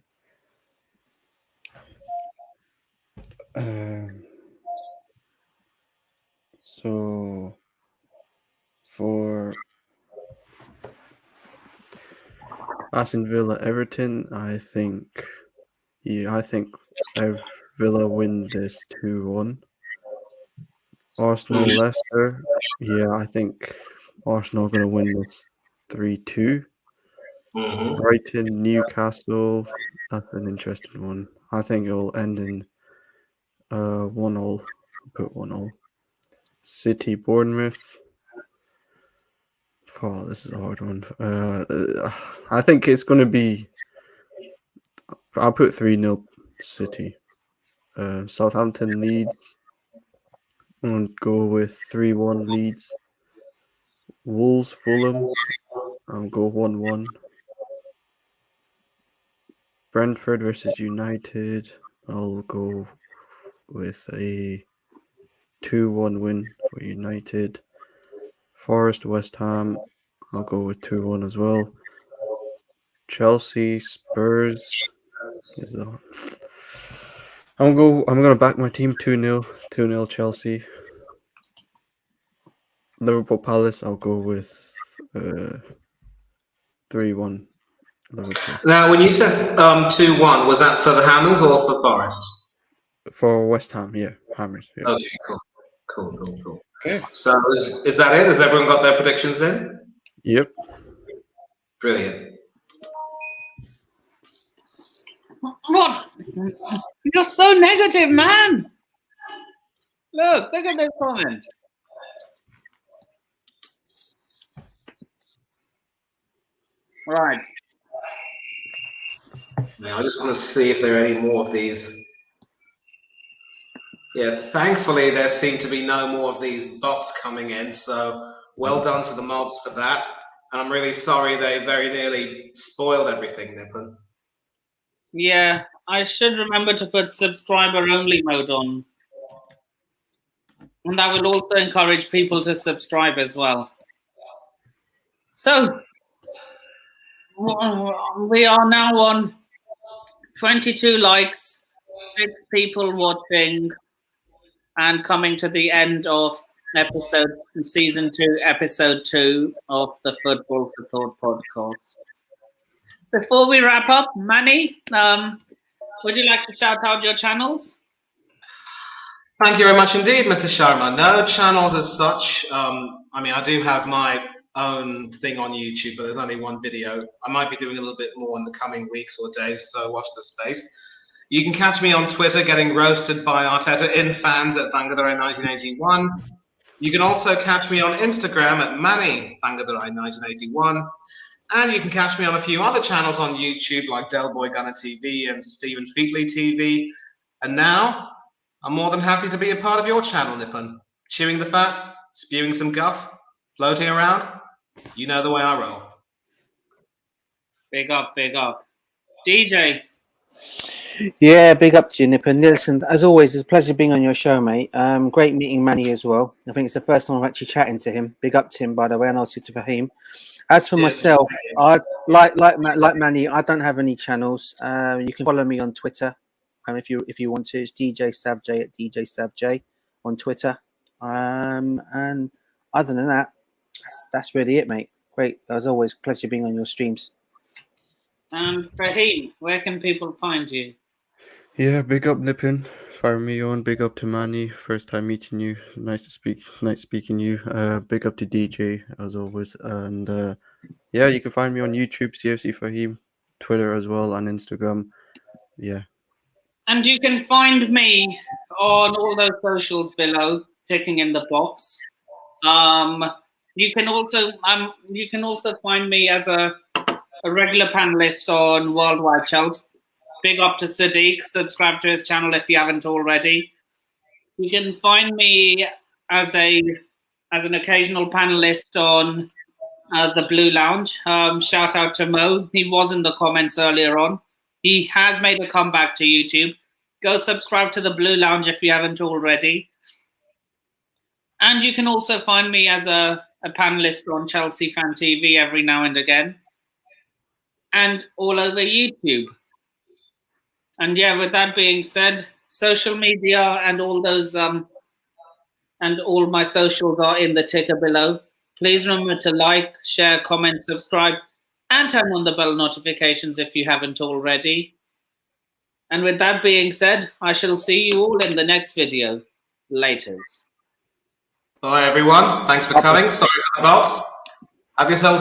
[SPEAKER 5] So for Aston Villa Everton, I think Villa win this 2-1. Arsenal, Leicester. Yeah, I think Arsenal are going to win this 3-2.
[SPEAKER 3] Mhm.
[SPEAKER 5] Brighton, Newcastle. That's an interesting one. I think it will end in 1-1. Put 1-1. City, Bournemouth. Oh, this is a hard one. I think it's going to be. I'll put 3-0 City. Southampton, Leeds. I'm going to go with 3-1 Leeds. Wolves, Fulham. I'll go 1-1. Brentford versus United. I'll go with a 2-1 win for United. Forest, West Ham. I'll go with 2-1 as well. Chelsea, Spurs. I'm gonna back my team 2-0. 2-0 Chelsea. Liverpool Palace. I'll go with 3-1 Liverpool.
[SPEAKER 3] Now, when you said 2-1, was that for the Hammers or for Forest?
[SPEAKER 5] For West Ham, yeah, Hammers. Yeah.
[SPEAKER 3] Okay, cool.
[SPEAKER 4] Okay.
[SPEAKER 3] So is that it? Has everyone got their predictions in?
[SPEAKER 5] Yep.
[SPEAKER 3] Brilliant.
[SPEAKER 1] What? You're so negative, man. Look at this comment. Right.
[SPEAKER 3] Now, I just want to see if there are any more of these. Yeah, thankfully there seem to be no more of these bots coming in, so well done to the mods for that. And I'm really sorry they very nearly spoiled everything, Nippon.
[SPEAKER 1] Yeah, I should remember to put subscriber only mode on. And that will also encourage people to subscribe as well. So, we are now on 22 likes, 6 people watching, and coming to the end of season 2, episode 2 of the Football for Thought podcast. Before we wrap up, Manny, would you like to shout out your channels?
[SPEAKER 3] Thank you very much indeed, Mr. Sharma. No channels as such. I mean, I do have my own thing on YouTube, but there's only one video. I might be doing a little bit more in the coming weeks or days, so watch the space. You can catch me on Twitter getting roasted by Arteta in fans at Thangadurai1981. You can also catch me on Instagram at Manny Thangadurai1981. And you can catch me on a few other channels on YouTube like Delboy Gunner TV and Stephen Featley TV. And now, I'm more than happy to be a part of your channel, Nippon. Chewing the fat, spewing some guff, floating around. You know the way I roll.
[SPEAKER 1] Big up, big up. DJ.
[SPEAKER 6] Yeah, big up to you, Nippon. Listen, as always, it's a pleasure being on your show, mate. Great meeting Manny as well. I think it's the first time I'm actually chatting to him. Big up to him, by the way, and also to Fahim. As for myself, I like Manny, I don't have any channels. You can follow me on Twitter, if you want to. It's DJ Savj at DJ Savj on Twitter. And other than that, that's really it, mate. Great, as always, pleasure being on your streams.
[SPEAKER 1] And Fahim, where can people find you?
[SPEAKER 5] Yeah, big up Nippon. Fire me on. Big up to Manny. First time meeting you. Nice speaking you. Big up to DJ as always. And yeah, you can find me on YouTube, CFC Fahim, Twitter as well, and Instagram. Yeah.
[SPEAKER 1] And you can find me on all those socials below, ticking in the box. You can also find me as a regular panelist on Worldwide Chelsea. Big up to Sadiq. Subscribe to his channel if you haven't already. You can find me as an occasional panelist on the Blue Lounge. Shout out to Mo. He was in the comments earlier on. He has made a comeback to YouTube. Go subscribe to the Blue Lounge if you haven't already. And you can also find me as a panelist on Chelsea Fan TV every now and again. And all over YouTube. And yeah, with that being said, social media and all those and all my socials are in the ticker below. Please remember to like, share, comment, subscribe, and turn on the bell notifications if you haven't already. And with that being said, I shall see you all in the next video. Laters.
[SPEAKER 3] Bye, everyone. Thanks for coming. Sorry for the boss. Have yourselves